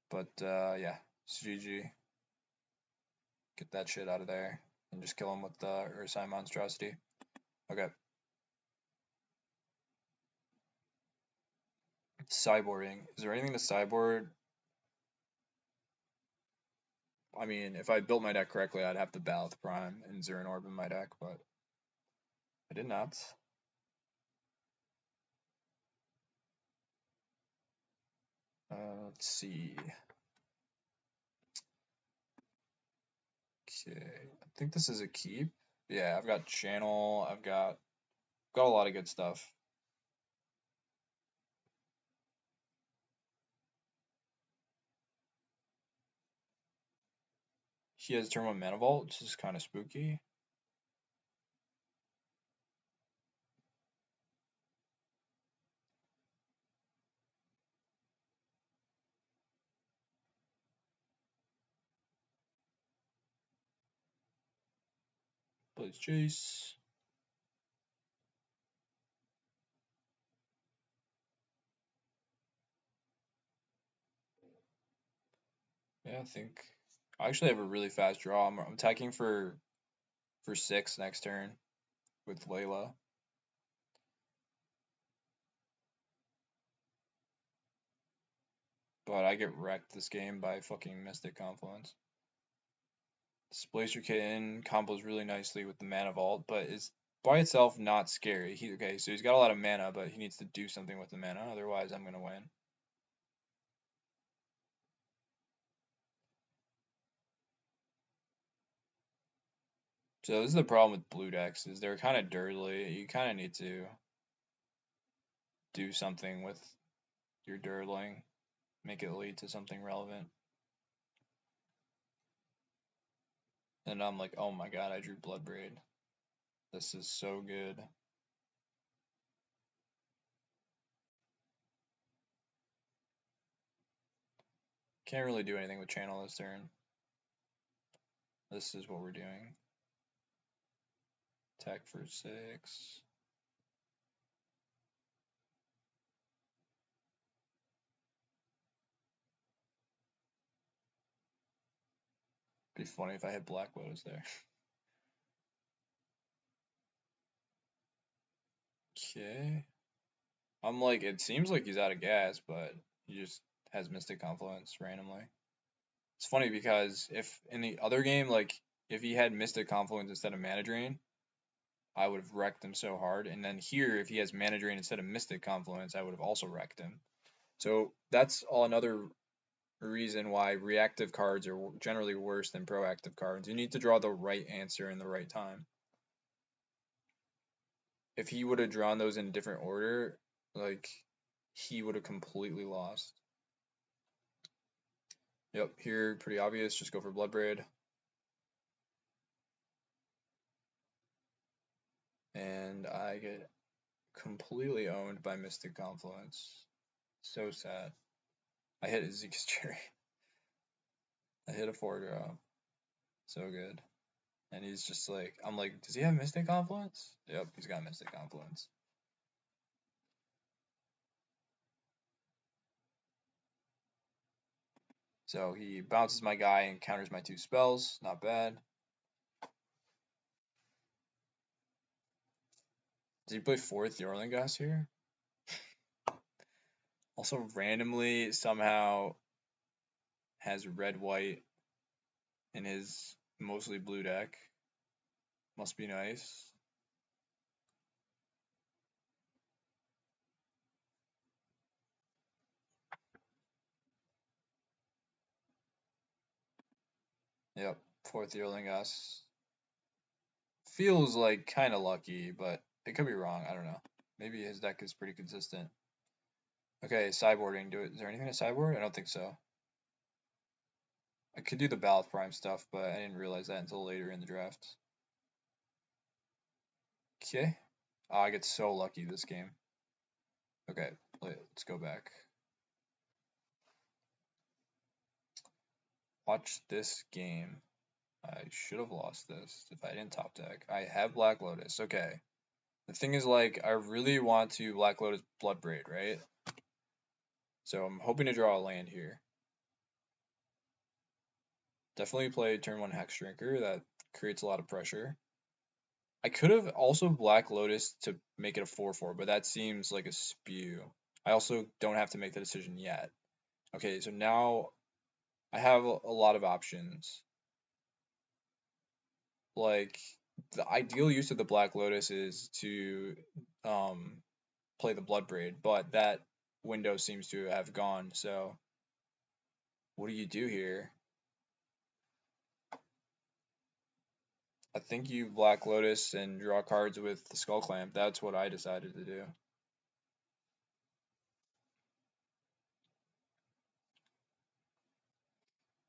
But yeah, it's GG. Get that shit out of there and just kill him with the Ursine Monstrosity. Okay. Cyborging. Is there anything to cyborg? I mean, if I built my deck correctly, I'd have the Baloth Prime and Zern Orb in my deck, but I did not. Let's see. Okay, I think this is a keep. Yeah, I've got channel. I've got a lot of good stuff. He has turn 1 Mana Vault, which is kind of spooky. Plays Chase. Yeah, I think I actually have a really fast draw. I'm attacking for 6 next turn with Layla. But I get wrecked this game by fucking Mystic Confluence. Displacer Kitten combos really nicely with the Mana Vault, but is by itself not scary. Okay, so he's got a lot of mana, but he needs to do something with the mana, otherwise I'm gonna win. So this is the problem with blue decks, is they're kind of dirtly. You kind of need to do something with your dirtling, make it lead to something relevant. And I'm like, oh my god, I drew Bloodbraid. This is so good. Can't really do anything with channel this turn. This is what we're doing. Attack for 6. Be funny if I had Black Lotus there. Okay. I'm like, it seems like he's out of gas, but he just has Mystic Confluence randomly. It's funny because if in the other game, like, if he had Mystic Confluence instead of Mana Drain, I would have wrecked him so hard. And then here, if he has Mana Drain instead of Mystic Confluence, I would have also wrecked him. So that's another reason why reactive cards are generally worse than proactive cards. You need to draw the right answer in the right time. If he would have drawn those in different order, like, he would have completely lost. Yep, here, pretty obvious, just go for Bloodbraid. And I get completely owned by Mystic Confluence. So sad. I hit Ezekiel's Cherry. I hit a 4-drop. So good. And he's just like, I'm like, does he have Mystic Confluence? Yep, he's got Mystic Confluence. So he bounces my guy and counters my 2 spells. Not bad. Does he play 4th Jorlingas here? Also randomly somehow has red-white in his mostly blue deck. Must be nice. Yep, 4th Jorlingas. Feels like kind of lucky, but it could be wrong. I don't know. Maybe his deck is pretty consistent. Okay, sideboarding. Is there anything to sideboard? I don't think so. I could do the Baloth Prime stuff, but I didn't realize that until later in the draft. Okay. Oh, I get so lucky this game. Okay, let's go back. Watch this game. I should have lost this if I didn't top deck. I have Black Lotus. Okay. The thing is, like, I really want to Black Lotus Bloodbraid, right? So I'm hoping to draw a land here. Definitely play turn 1 Hex Drinker. That creates a lot of pressure. I could have also Black Lotus to make it a 4/4, but that seems like a spew. I also don't have to make the decision yet. Okay, so now I have a lot of options. like the ideal use of the Black Lotus is to um play the Blood Braid, but that window seems to have gone. So what do you do here? I think you Black Lotus and draw cards with the Skull Clamp. That's what I decided to do.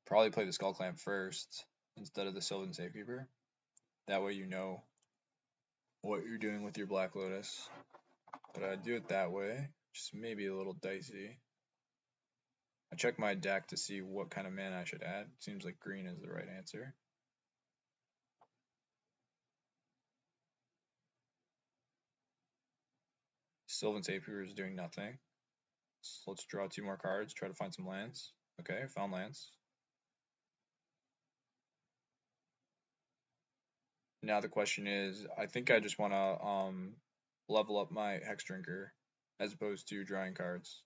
Probably play the Skull Clamp first instead of the Sylvan Safekeeper. That way you know what you're doing with your Black Lotus. But I do it that way, just maybe a little dicey. I check my deck to see what kind of mana I should add. Seems like green is the right answer. Sylvan Safekeeper is doing nothing. So let's draw 2 more cards, try to find some lands. Okay, found lands. Now the question is, I think I just want to level up my Hex Drinker as opposed to drawing cards.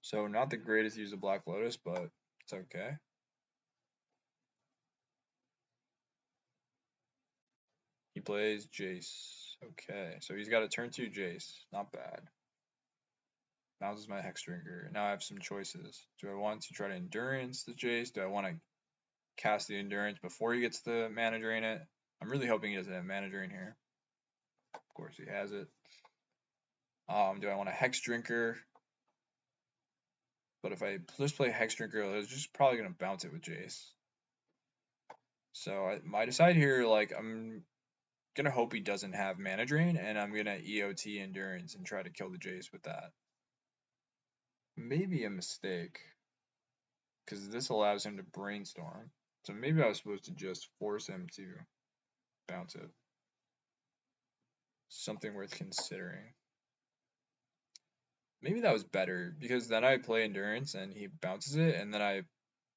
So not the greatest use of Black Lotus, but it's okay. He plays Jace. Okay, so he's got a turn 2 Jace. Not bad. Bounces my Hex Drinker. Now I have some choices. Do I want to try to Endurance the Jace? Do I want to cast the Endurance before he gets the Mana Drain it? I'm really hoping he doesn't have Mana Drain here. Of course he has it. Do I want a Hex Drinker? But if I just play Hex Drinker, it's just probably going to bounce it with Jace. So I decide here, like, I'm going to hope he doesn't have Mana Drain, and I'm going to EOT Endurance and try to kill the Jace with that. Maybe a mistake, because this allows him to Brainstorm. So maybe I was supposed to just force him to bounce it. Something worth considering. Maybe that was better, because then I play Endurance and he bounces it, and then I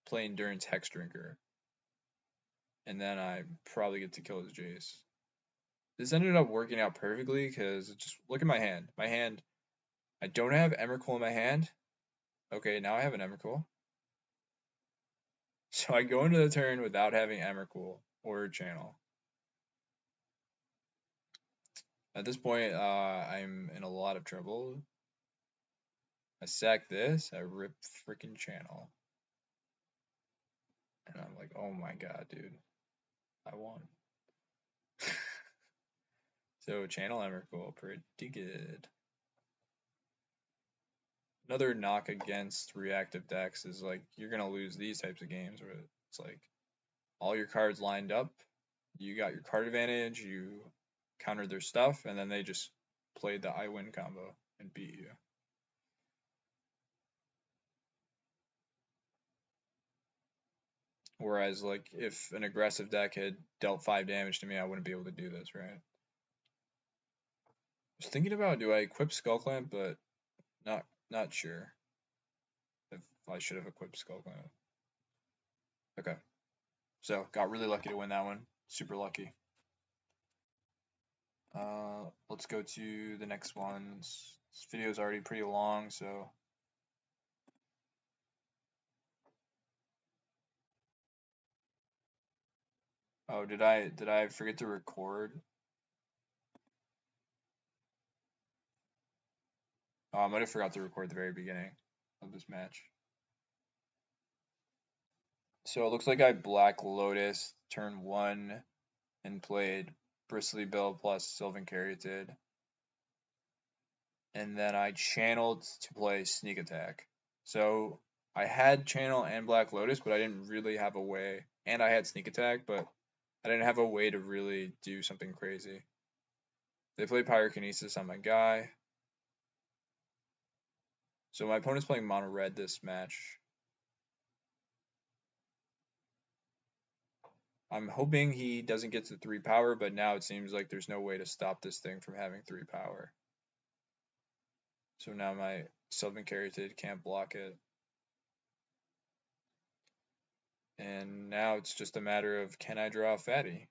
play Endurance Hex Drinker. And then I probably get to kill his Jace. This ended up working out perfectly, because just look at my hand. My hand, I don't have Emrakul in my hand. Okay, now I have an Emrakul. So I go into the turn without having Emrakul or Channel. At this point, I'm in a lot of trouble. I sack this, I rip freaking Channel. And I'm like, oh my god, dude. I won. So Channel Emrakul, pretty good. Another knock against reactive decks is like you're gonna lose these types of games where it's like all your cards lined up, you got your card advantage, you countered their stuff, and then they just played the I win combo and beat you. Whereas like if an aggressive deck had dealt 5 damage to me, I wouldn't be able to do this, right? I was thinking about, do I equip Skull Clamp, but not sure if I should have equipped Skull Clamp. Okay. So got really lucky to win that one. Super lucky. Let's go to the next one. This video is already pretty long, so oh, did I forget to record? Oh, I might have forgot to record the very beginning of this match. So it looks like I Black Lotus turn 1 and played Bristly Bill plus Sylvan Caryatid. And then I channeled to play Sneak Attack. So I had Channel and Black Lotus, but I didn't really have a way. And I had Sneak Attack, but I didn't have a way to really do something crazy. They play Pyrokinesis on my guy. So my opponent's playing mono red this match. I'm hoping he doesn't get to 3 power, but now it seems like there's no way to stop this thing from having 3 power. So now my Sylvan Caryatid can't block it. And now it's just a matter of, can I draw a fatty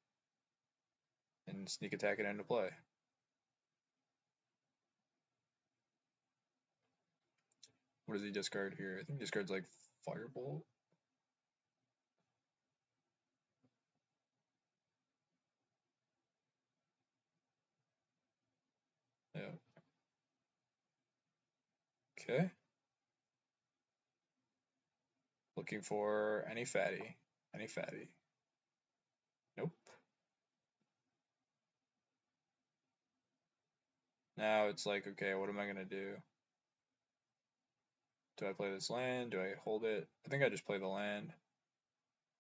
and sneak attack it into play? What does he discard here? I think he discards like Firebolt. Yeah. Okay. Looking for any fatty. Any fatty. Nope. Now it's like, okay, what am I gonna do? Do I play this land? Do I hold it? I think I just play the land.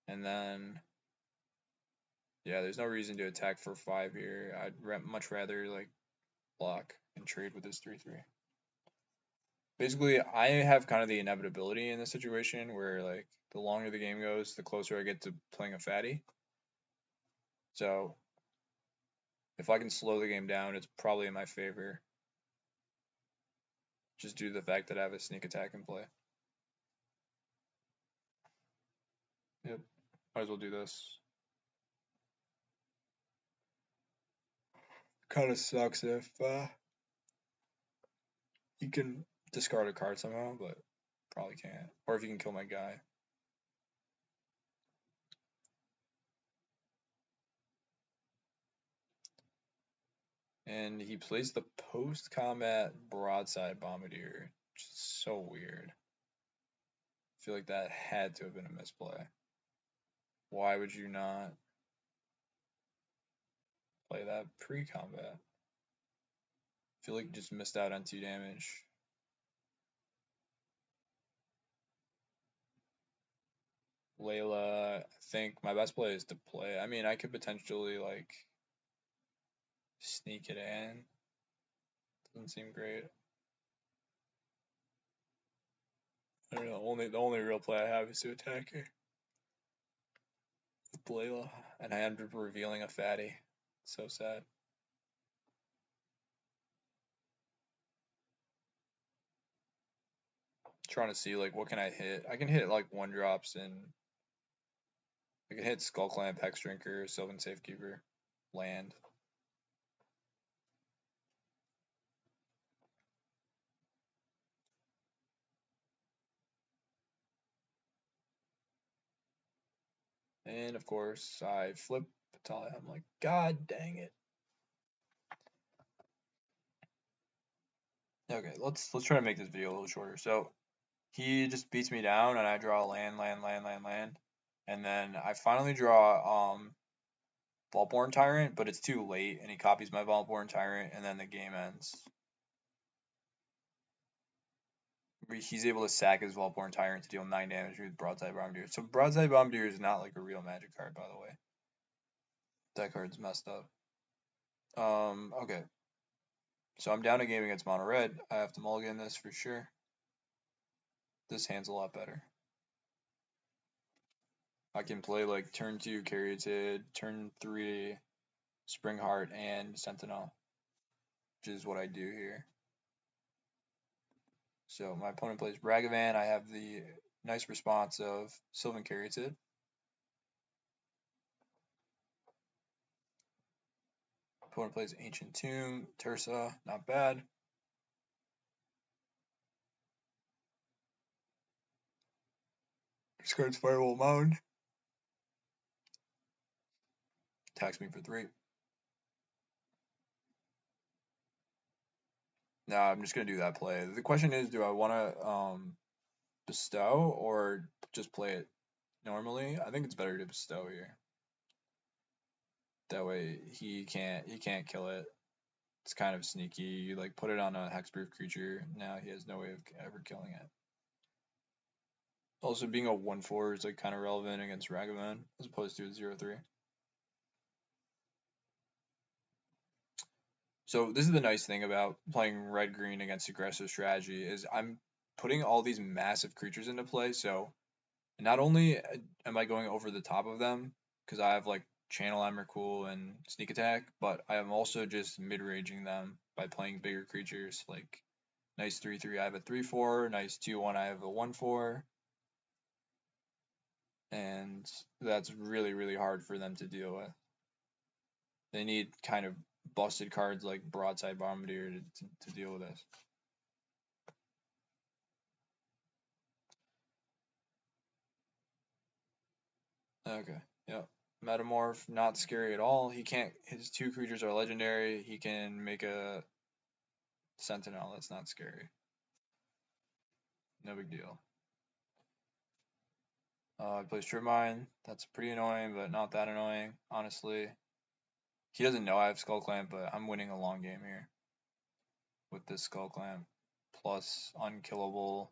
And then, yeah, there's no reason to attack for 5 here. I'd much rather, like, block and trade with this 3/3. Basically, I have kind of the inevitability in this situation where, like, the longer the game goes, the closer I get to playing a fatty. So, if I can slow the game down, it's probably in my favor. Just due to the fact that I have a sneak attack in play. Yep. Might as well do this. Kind of sucks if you can discard a card somehow, but probably can't. Or if you can kill my guy. And he plays the post-combat broadside bombardier, which is so weird. I feel like that had to have been a misplay. Why would you not play that pre-combat? I feel like you just missed out on 2 damage. Layla, I think my best play is to play. I mean, I could potentially like sneak it in. Doesn't seem great. I don't know. The only real play I have is to attack her with Layla, and I end up revealing a fatty. So sad. Trying to see like what can I hit. I can hit like 1-drops and I can hit Skull Clamp, Hex Drinker, Sylvan Safekeeper, land. And of course I flip Battalion. I'm like, God dang it. Okay, let's try to make this video a little shorter. So he just beats me down and I draw land. And then I finally draw Vaultborn Tyrant, but it's too late and he copies my Vaultborn Tyrant and then the game ends. He's able to sack his Vaultborn Tyrant to deal 9 damage with Broadside Bombardier. So Broadside Bombardier is not like a real magic card, by the way. That card's messed up. Okay. So I'm down a game against Mono Red. I have to mulligan this for sure. This hand's a lot better. I can play like turn 2 Caryatid, turn 3 Springheart, and Sentinel, which is what I do here. So my opponent plays Ragavan. I have the nice response of Sylvan Caryatid. Opponent plays Ancient Tomb, Tersa, not bad. Discards Firewall Mound. Attacks me for 3. No, I'm just gonna do that play. The question is, do I want to bestow or just play it normally? I think it's better to bestow here. That way he can't kill it. It's kind of sneaky. You like put it on a hexproof creature. Now he has no way of ever killing it. Also, being a 1/4 is like kind of relevant against Ragavan as opposed to a 0/3. So this is the nice thing about playing red-green against aggressive strategy is I'm putting all these massive creatures into play. So not only am I going over the top of them because I have like Channel Emrakul and Sneak Attack, but I am also just mid-ranging them by playing bigger creatures like nice 3/3. I have a 3/4, nice 2/1. I have a 1/4, and that's really hard for them to deal with. They need kind of busted cards like Broadside Bombardier to deal with this. Okay. Yep. Metamorph, not scary at all. He can't. His two creatures are legendary. He can make a Sentinel. That's not scary. No big deal. He plays Trip Mine. That's pretty annoying, but not that annoying, honestly. He doesn't know I have Skull Clamp, but I'm winning a long game here with this Skull Clamp. Plus unkillable,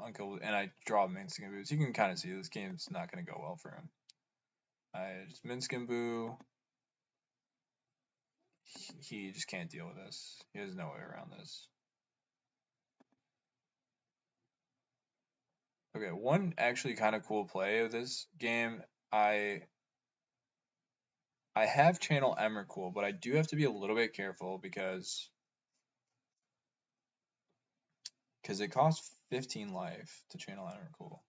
unkillable, and I draw Minskin Boots. You can kind of see this game's not going to go well for him. I just Minskin Boo. He just can't deal with this. He has no way around this. Okay, one actually kind of cool play of this game. I I have channel Emrakul, but I do have to be a little bit careful because it costs 15 life to channel Emrakul.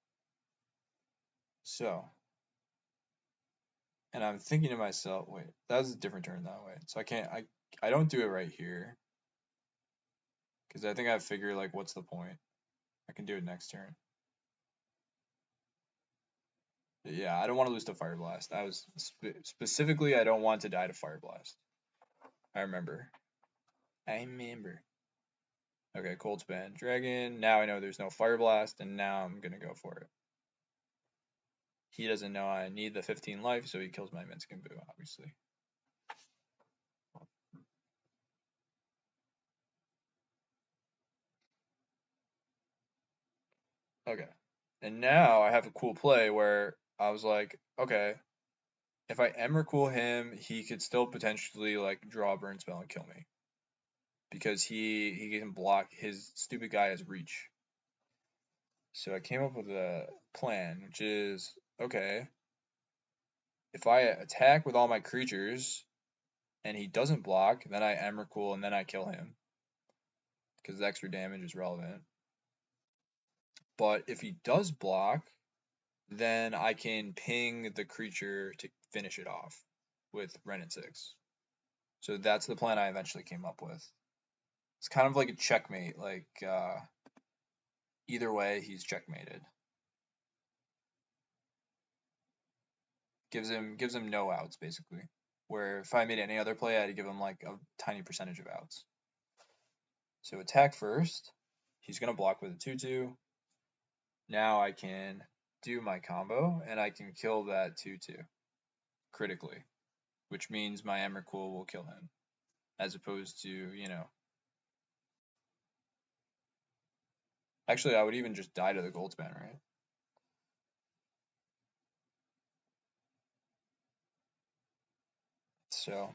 So, and I'm thinking to myself, wait, that was a different turn that way. So I don't do it right here because I think I figure like what's the point? I can do it next turn. Yeah, I don't want to lose to Fire Blast. I was specifically I don't want to die to Fire Blast. I remember. I remember. Okay, Cold Span Dragon. Now I know there's no Fire Blast, and now I'm gonna go for it. He doesn't know I need the 15 life, so he kills my Minskin Boo, obviously. Okay. And now I have a cool play where I was like, okay, if I Emrakul him, he could still potentially like draw a burn spell and kill me. Because he can block his stupid guy has reach. So I came up with a plan, which is okay, if I attack with all my creatures and he doesn't block, then I Emrakul and then I kill him. Because the extra damage is relevant. But if he does block, then I can ping the creature to finish it off with Ren and 6. So that's the plan I eventually came up with. It's kind of like a checkmate. Like either way, he's checkmated. Gives him no outs basically. Where if I made any other play, I'd give him like a tiny percentage of outs. So attack first. He's gonna block with a 2/2. Now I can do my combo and I can kill that 2/2 critically, which means my Emrakul will kill him, as opposed to Actually, I would even just die to the Goldspan, right? So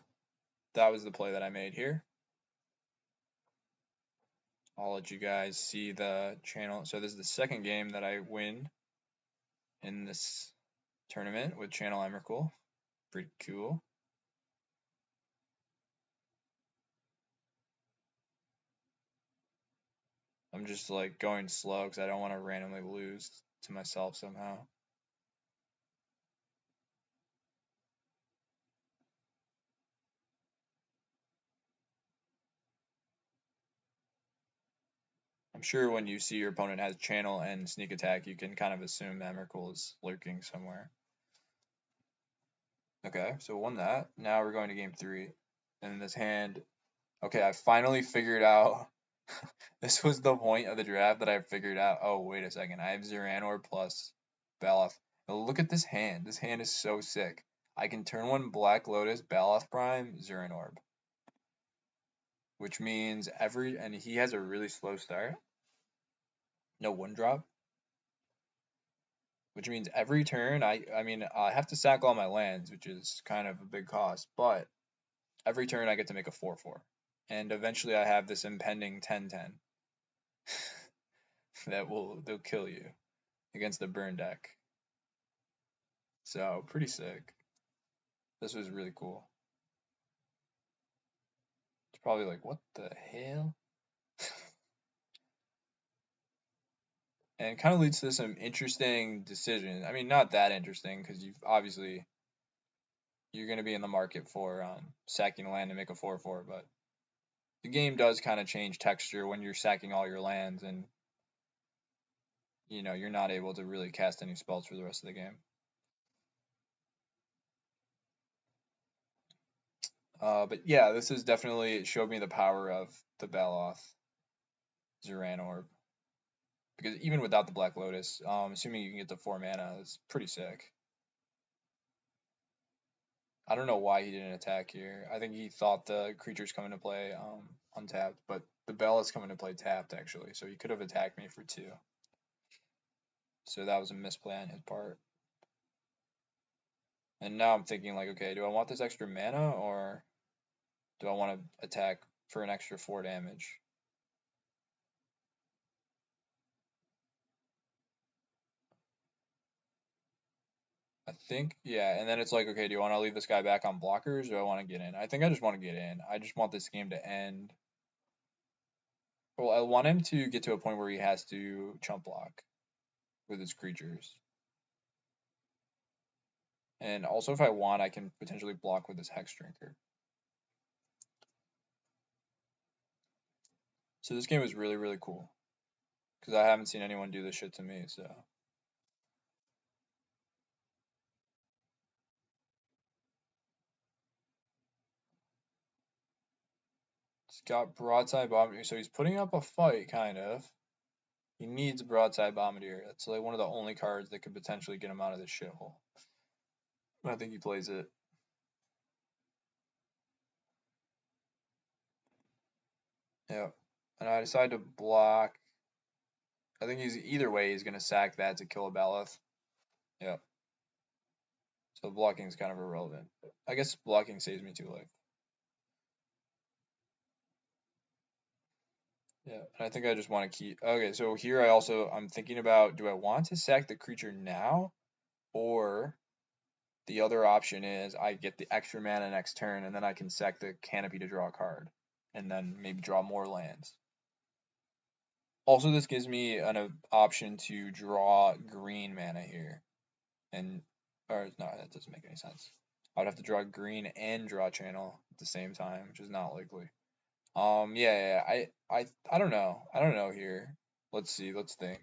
that was the play that I made here. I'll let you guys see the channel. So this is the second game that I win in this tournament with Channel Emrakul. Pretty cool. I'm just like going slow because I don't want to randomly lose to myself somehow. I'm sure when you see your opponent has channel and sneak attack, you can kind of assume Emrakul is lurking somewhere. Okay, so won that. Now we're going to game 3. And this hand, okay, I finally figured out. This was the point of the draft that I figured out. Oh, wait a second. I have Zeranor plus Baloth. Now look at this hand. This hand is so sick. I can turn one Black Lotus, Baloth Prime, Zeranor, which means and he has a really slow start. No one drop. Which means every turn, I mean, I have to sack all my lands, which is kind of a big cost, but every turn I get to make a 4/4. And eventually I have this impending 10/10 they'll kill you against the burn deck. So pretty sick. This was really cool. It's probably like, what the hell? And it kind of leads to some interesting decisions. I mean, not that interesting because you're going to be in the market for sacking land to make a 4/4, but the game does kind of change texture when you're sacking all your lands and you're not able to really cast any spells for the rest of the game. But yeah, this is definitely showed me the power of the Baloth Zoran Orb. Because even without the Black Lotus, assuming you can get the 4 mana, it's pretty sick. I don't know why he didn't attack here. I think he thought the creature's coming to play untapped, but the Baloth's coming to play tapped actually, so he could have attacked me for 2. So that was a misplay on his part. And now I'm thinking like, okay, do I want this extra mana or do I want to attack for an extra 4 damage? I think, yeah, and then it's like, okay, do you want to leave this guy back on blockers or do I want to get in? I think I just want to get in. I just want this game to end. Well, I want him to get to a point where he has to chump block with his creatures. And also, if I want, I can potentially block with this Hex Drinker. So this game is really, really cool. Because I haven't seen anyone do this shit to me, so. He's got Broadside Bombardier, so he's putting up a fight, kind of. He needs Broadside Bombardier. That's like one of the only cards that could potentially get him out of this shithole. I think he plays it. Yeah. And I decide to block. I think he's either way he's gonna sack that to kill a Baloth. Yeah. So blocking is kind of irrelevant. I guess blocking saves me 2 life. Yeah, and I think I just want to keep. Okay, so here I'm thinking about, do I want to sack the creature now, or the other option is I get the extra mana next turn and then I can sack the canopy to draw a card, and then maybe draw more lands. Also, this gives me an option to draw green mana here, or no, that doesn't make any sense. I would have to draw green and draw channel at the same time, which is not likely. Yeah, I don't know. I don't know here. Let's see, let's think.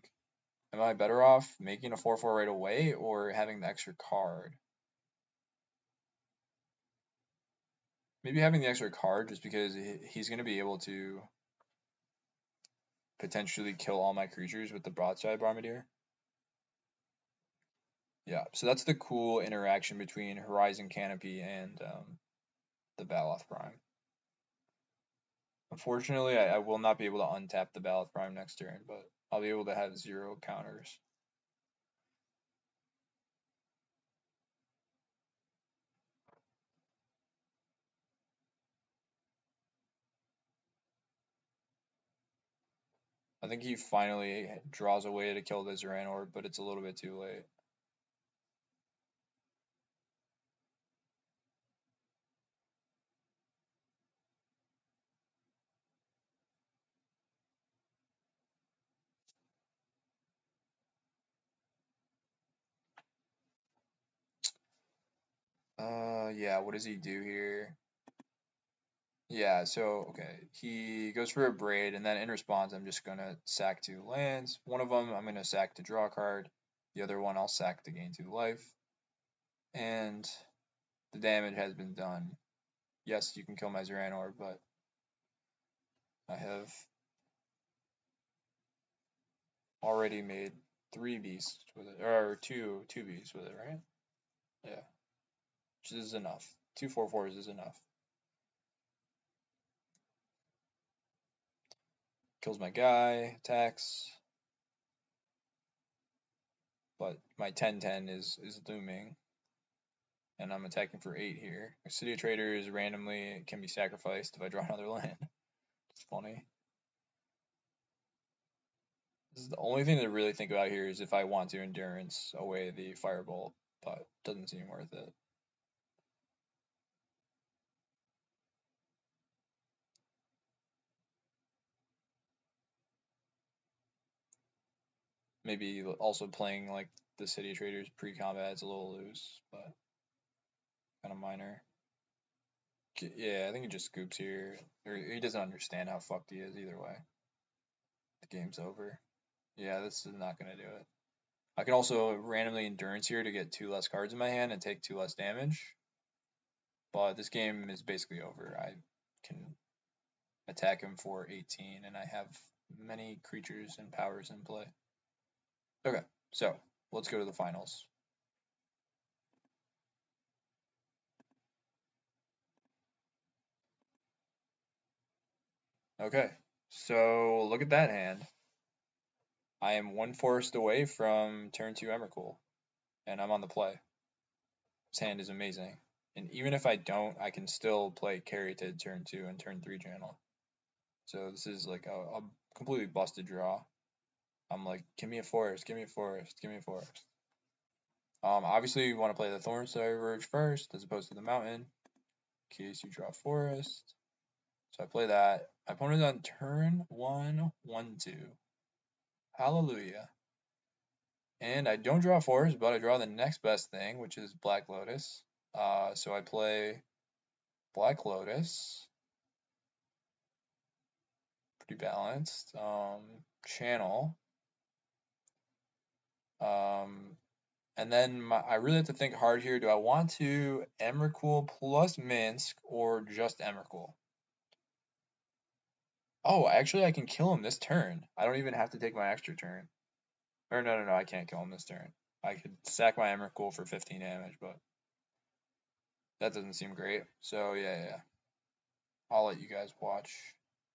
Am I better off making a 4/4 right away or having the extra card? Maybe having the extra card just because he's going to be able to potentially kill all my creatures with the Broadside Bombardier. Yeah, so that's the cool interaction between Horizon Canopy and the Baloth Prime. Unfortunately, I will not be able to untap the Baloth Prime next turn, but I'll be able to have 0 counters. I think he finally draws a way to kill the Zoran Orb, but it's a little bit too late. Yeah, what does he do here? Yeah, so, okay, he goes for a Braid, and then in response, I'm just going to sack 2 lands. One of them, I'm going to sack to draw a card. The other one, I'll sack to gain 2 life. And the damage has been done. Yes, you can kill my Zoran Orb, but I have already made 3 beasts with it, or two beasts with it, right? Yeah, which is enough. 2 4/4s is enough. Kills my guy, attacks. But my 10/10 is looming. And I'm attacking for 8 here. My City of Traders randomly can be sacrificed if I draw another land. It's funny. This is the only thing to really think about here is if I want to Endurance away the Firebolt, but doesn't seem worth it. Maybe also playing like the City of Traders pre-combat is a little loose, but kind of minor. Yeah, I think he just scoops here. Or he doesn't understand how fucked he is either way. The game's over. Yeah, this is not going to do it. I can also randomly Endurance here to get 2 less cards in my hand and take 2 less damage. But this game is basically over. I can attack him for 18, and I have many creatures and powers in play. Okay, so let's go to the finals. Okay, so look at that hand. I am one forest away from turn 2 Emrakul, and I'm on the play. This hand is amazing. And even if I don't, I can still play Caryatid turn 2 and turn 3 channel. So this is like a completely busted draw. I'm like, give me a forest, give me a forest, give me a forest. Obviously you want to play the Thornsire Verge first as opposed to the mountain, in case you draw forest. So I play that. My opponent on turn 1, 1-2. Hallelujah. And I don't draw forest, but I draw the next best thing, which is Black Lotus. So I play Black Lotus. Pretty balanced. Channel. And then I really have to think hard here. Do I want to Emrakul plus Minsk or just Emrakul? Oh, actually, I can kill him this turn. I don't even have to take my extra turn. Or no, I can't kill him this turn. I could sack my Emrakul for 15 damage, but that doesn't seem great. So yeah. I'll let you guys watch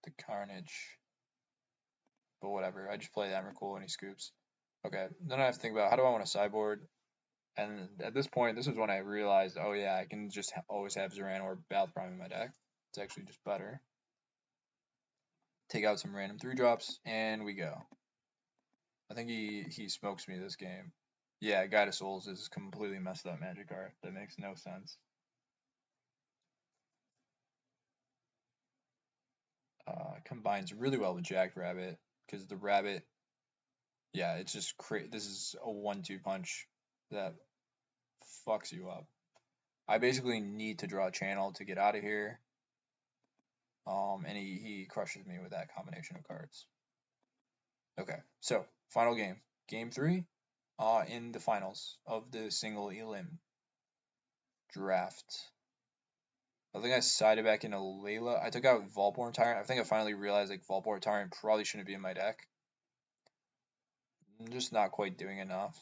the carnage. But whatever, I just play the Emrakul and he scoops. Okay, then I have to think about how do I want to sideboard. And at this point, this is when I realized, oh yeah, I can just always have Zoran or Battle Prime in my deck. It's actually just better. Take out some random 3-drops, and we go. I think he smokes me this game. Yeah, Guide of Souls is completely messed up magic card. That makes no sense. Combines really well with Jackrabbit, because the rabbit, yeah, it's just this is a 1-2 punch that fucks you up. I basically need to draw a channel to get out of here. And he crushes me with that combination of cards. Okay, so final game. Game 3 in the finals of the single Elim draft. I think I sided back into Layla. I took out Volborn Tyrant. I think I finally realized like Volborn Tyrant probably shouldn't be in my deck. I'm just not quite doing enough.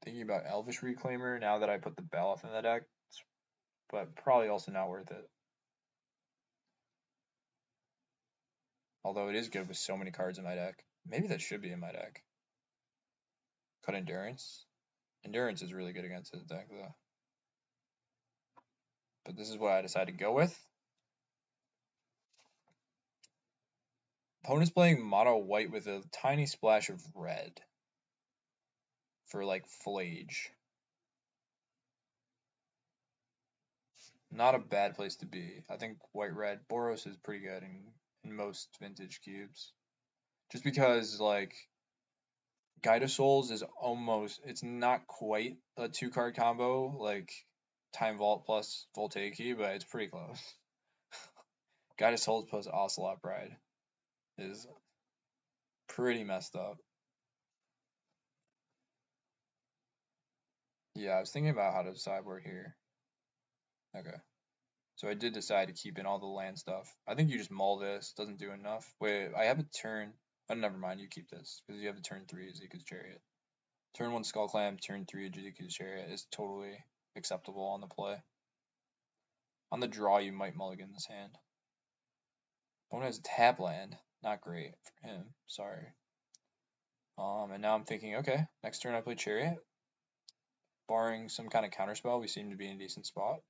Thinking about Elvish Reclaimer now that I put the Baloth in the deck, but probably also not worth it. Although it is good with so many cards in my deck. Maybe that should be in my deck. Cut Endurance. Endurance is really good against his deck though. But this is what I decided to go with. Opponent's playing mono white with a tiny splash of red for like Flage. Not a bad place to be. I think white-red Boros is pretty good in most vintage cubes. Just because like Guide of Souls is almost, it's not quite a 2-card combo like Time Vault plus Voltaic Key, but it's pretty close. Guide of Souls plus Ocelot Bride is pretty messed up. Yeah, I was thinking about how to sideboard here. Okay. So I did decide to keep in all the land stuff. I think you just mull this. Doesn't do enough. Wait, I have a turn. Oh, never mind. You keep this because you have a turn 3 Ezekiel's Chariot. Turn 1 Skull Clamp, turn 3 Ezekiel's Chariot is totally acceptable on the play. On the draw, you might mulligan this hand. Opponent has a tap land. Not great for him. Sorry. And now I'm thinking, okay, next turn I play Chariot. Barring some kind of counterspell, we seem to be in a decent spot.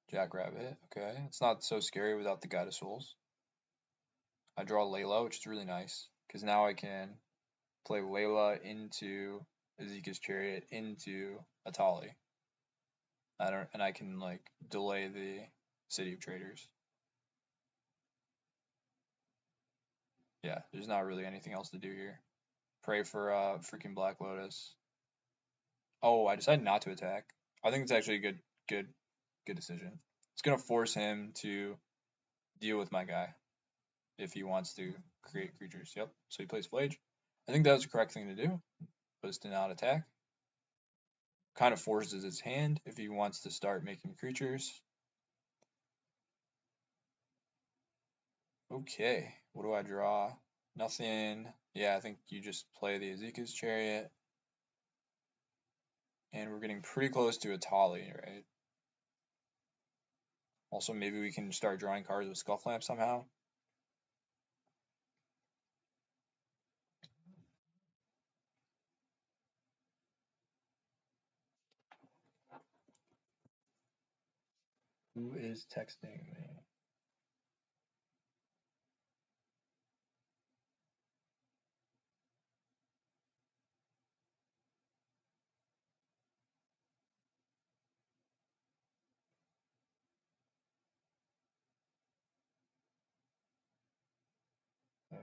Jackrabbit, okay. It's not so scary without the Guide of Souls. I draw Layla, which is really nice, because now I can play Layla into Ezekiel's Chariot into Atali. And I can like delay the City of Traders. Yeah, there's not really anything else to do here. Pray for freaking Black Lotus. Oh, I decided not to attack. I think it's actually a good decision. It's gonna force him to deal with my guy if he wants to create creatures. Yep. So he plays Flage. I think that was the correct thing to do, was to not attack. Kind of forces his hand if he wants to start making creatures. Okay, what do I draw? Nothing. Yeah, I think you just play the Ezekiel's Chariot. And we're getting pretty close to a Tali, right? Also, maybe we can start drawing cards with Skullclamp somehow. Who is texting me? Okay.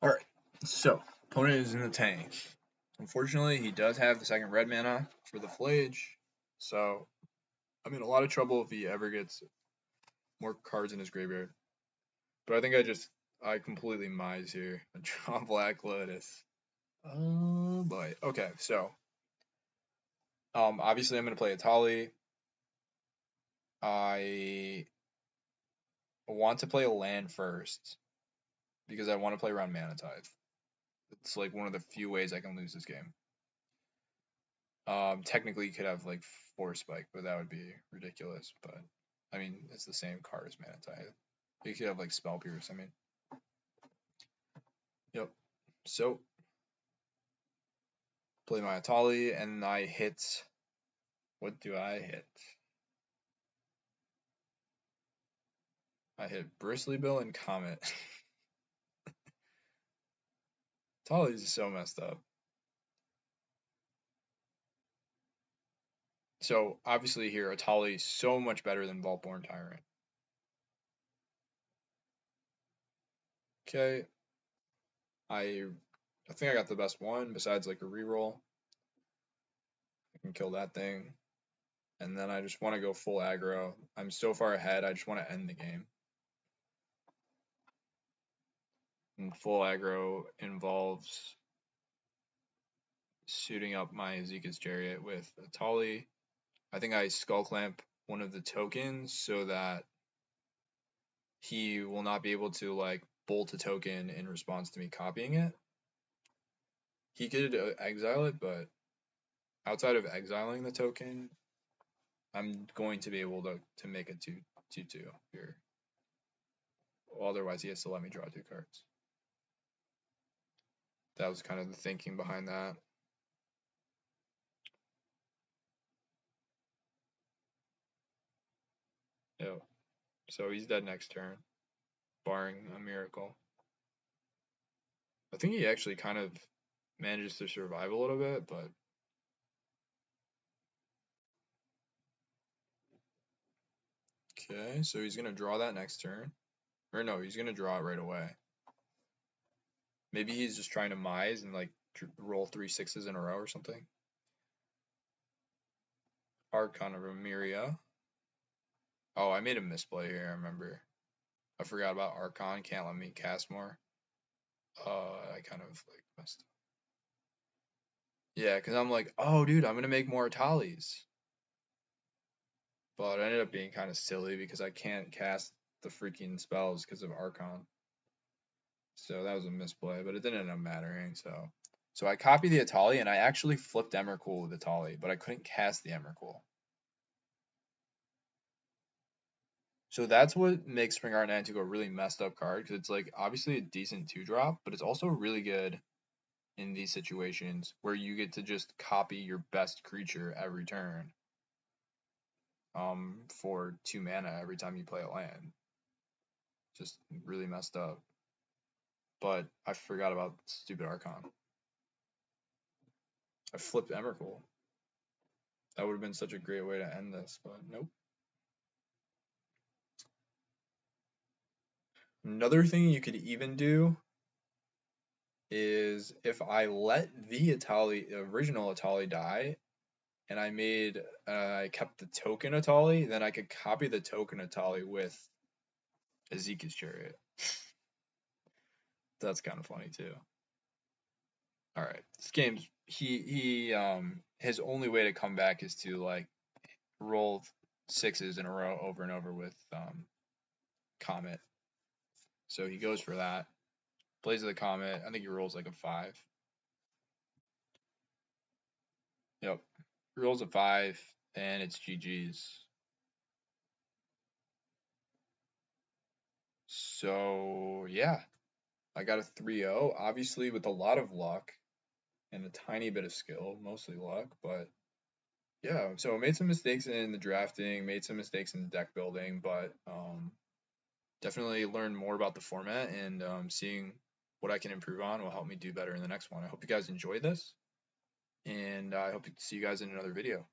All right, so opponent is in the tank. Unfortunately, he does have the second red mana for the Flage, so I'm in a lot of trouble if he ever gets more cards in his graveyard. But I think I completely mise here. I draw Black Lotus. Oh boy. Okay, so obviously I'm gonna play Atali. I want to play a land first because I want to play around Mana Tithe. It's like one of the few ways I can lose this game. Technically you could have like Force Spike, but that would be ridiculous. But I mean, it's the same card as Mana Tithe. You could have like Spell Pierce. I mean, yep. So play my Atali, and I hit. What do I hit? I hit Bristly Bill and Comet. Atali is so messed up. So obviously here, Atali is so much better than Vaultborn Tyrant. Okay, I think I got the best one besides like a reroll. I can kill that thing. And then I just want to go full aggro. I'm so far ahead, I just want to end the game. And full aggro involves suiting up my Zika's Chariot with Atali. I think I Skull Clamp one of the tokens so that he will not be able to like bolt a token in response to me copying it. He could exile it, but outside of exiling the token, I'm going to be able to make a 2/2 here. Otherwise, he has to let me draw 2 cards. That was kind of the thinking behind that. Yeah. So he's dead next turn, barring a miracle. I think he actually kind of manages to survive a little bit, but okay, so he's gonna draw that next turn. Or no, he's gonna draw it right away. Maybe he's just trying to mise and like roll 3 6s in a row or something. Archon of Remiria. Oh, I made a misplay here, I remember. I forgot about Archon, can't let me cast more. I kind of like messed up. Yeah, because I'm like, oh dude, I'm gonna make more Atalis. But it ended up being kind of silly because I can't cast the freaking spells because of Archon. So that was a misplay, but it didn't end up mattering. So I copied the Atali and I actually flipped Emrakul with Atali, but I couldn't cast the Emrakul. So that's what makes Spring Art Niantic a really messed up card because it's like obviously a decent 2-drop, but it's also really good in these situations where you get to just copy your best creature every turn. For 2 mana every time you play a land. Just really messed up. But I forgot about stupid Archon. I flipped Emrakul. That would have been such a great way to end this, but nope. Another thing you could even do is if I let the original Atali die, and I kept the token Atali, then I could copy the token Atali with Ezekiel's chariot. That's kind of funny too. All right, this game's his only way to come back is to like roll sixes in a row over and over with Comet. So he goes for that. Blaze of the Comet. I think he rolls like a 5. Yep. He rolls a 5, and it's GG's. So, yeah. I got a 3-0, obviously with a lot of luck and a tiny bit of skill, mostly luck, but yeah, so I made some mistakes in the drafting, made some mistakes in the deck building, but definitely learned more about the format, and seeing what I can improve on will help me do better in the next one. I hope you guys enjoy this, and I hope to see you guys in another video.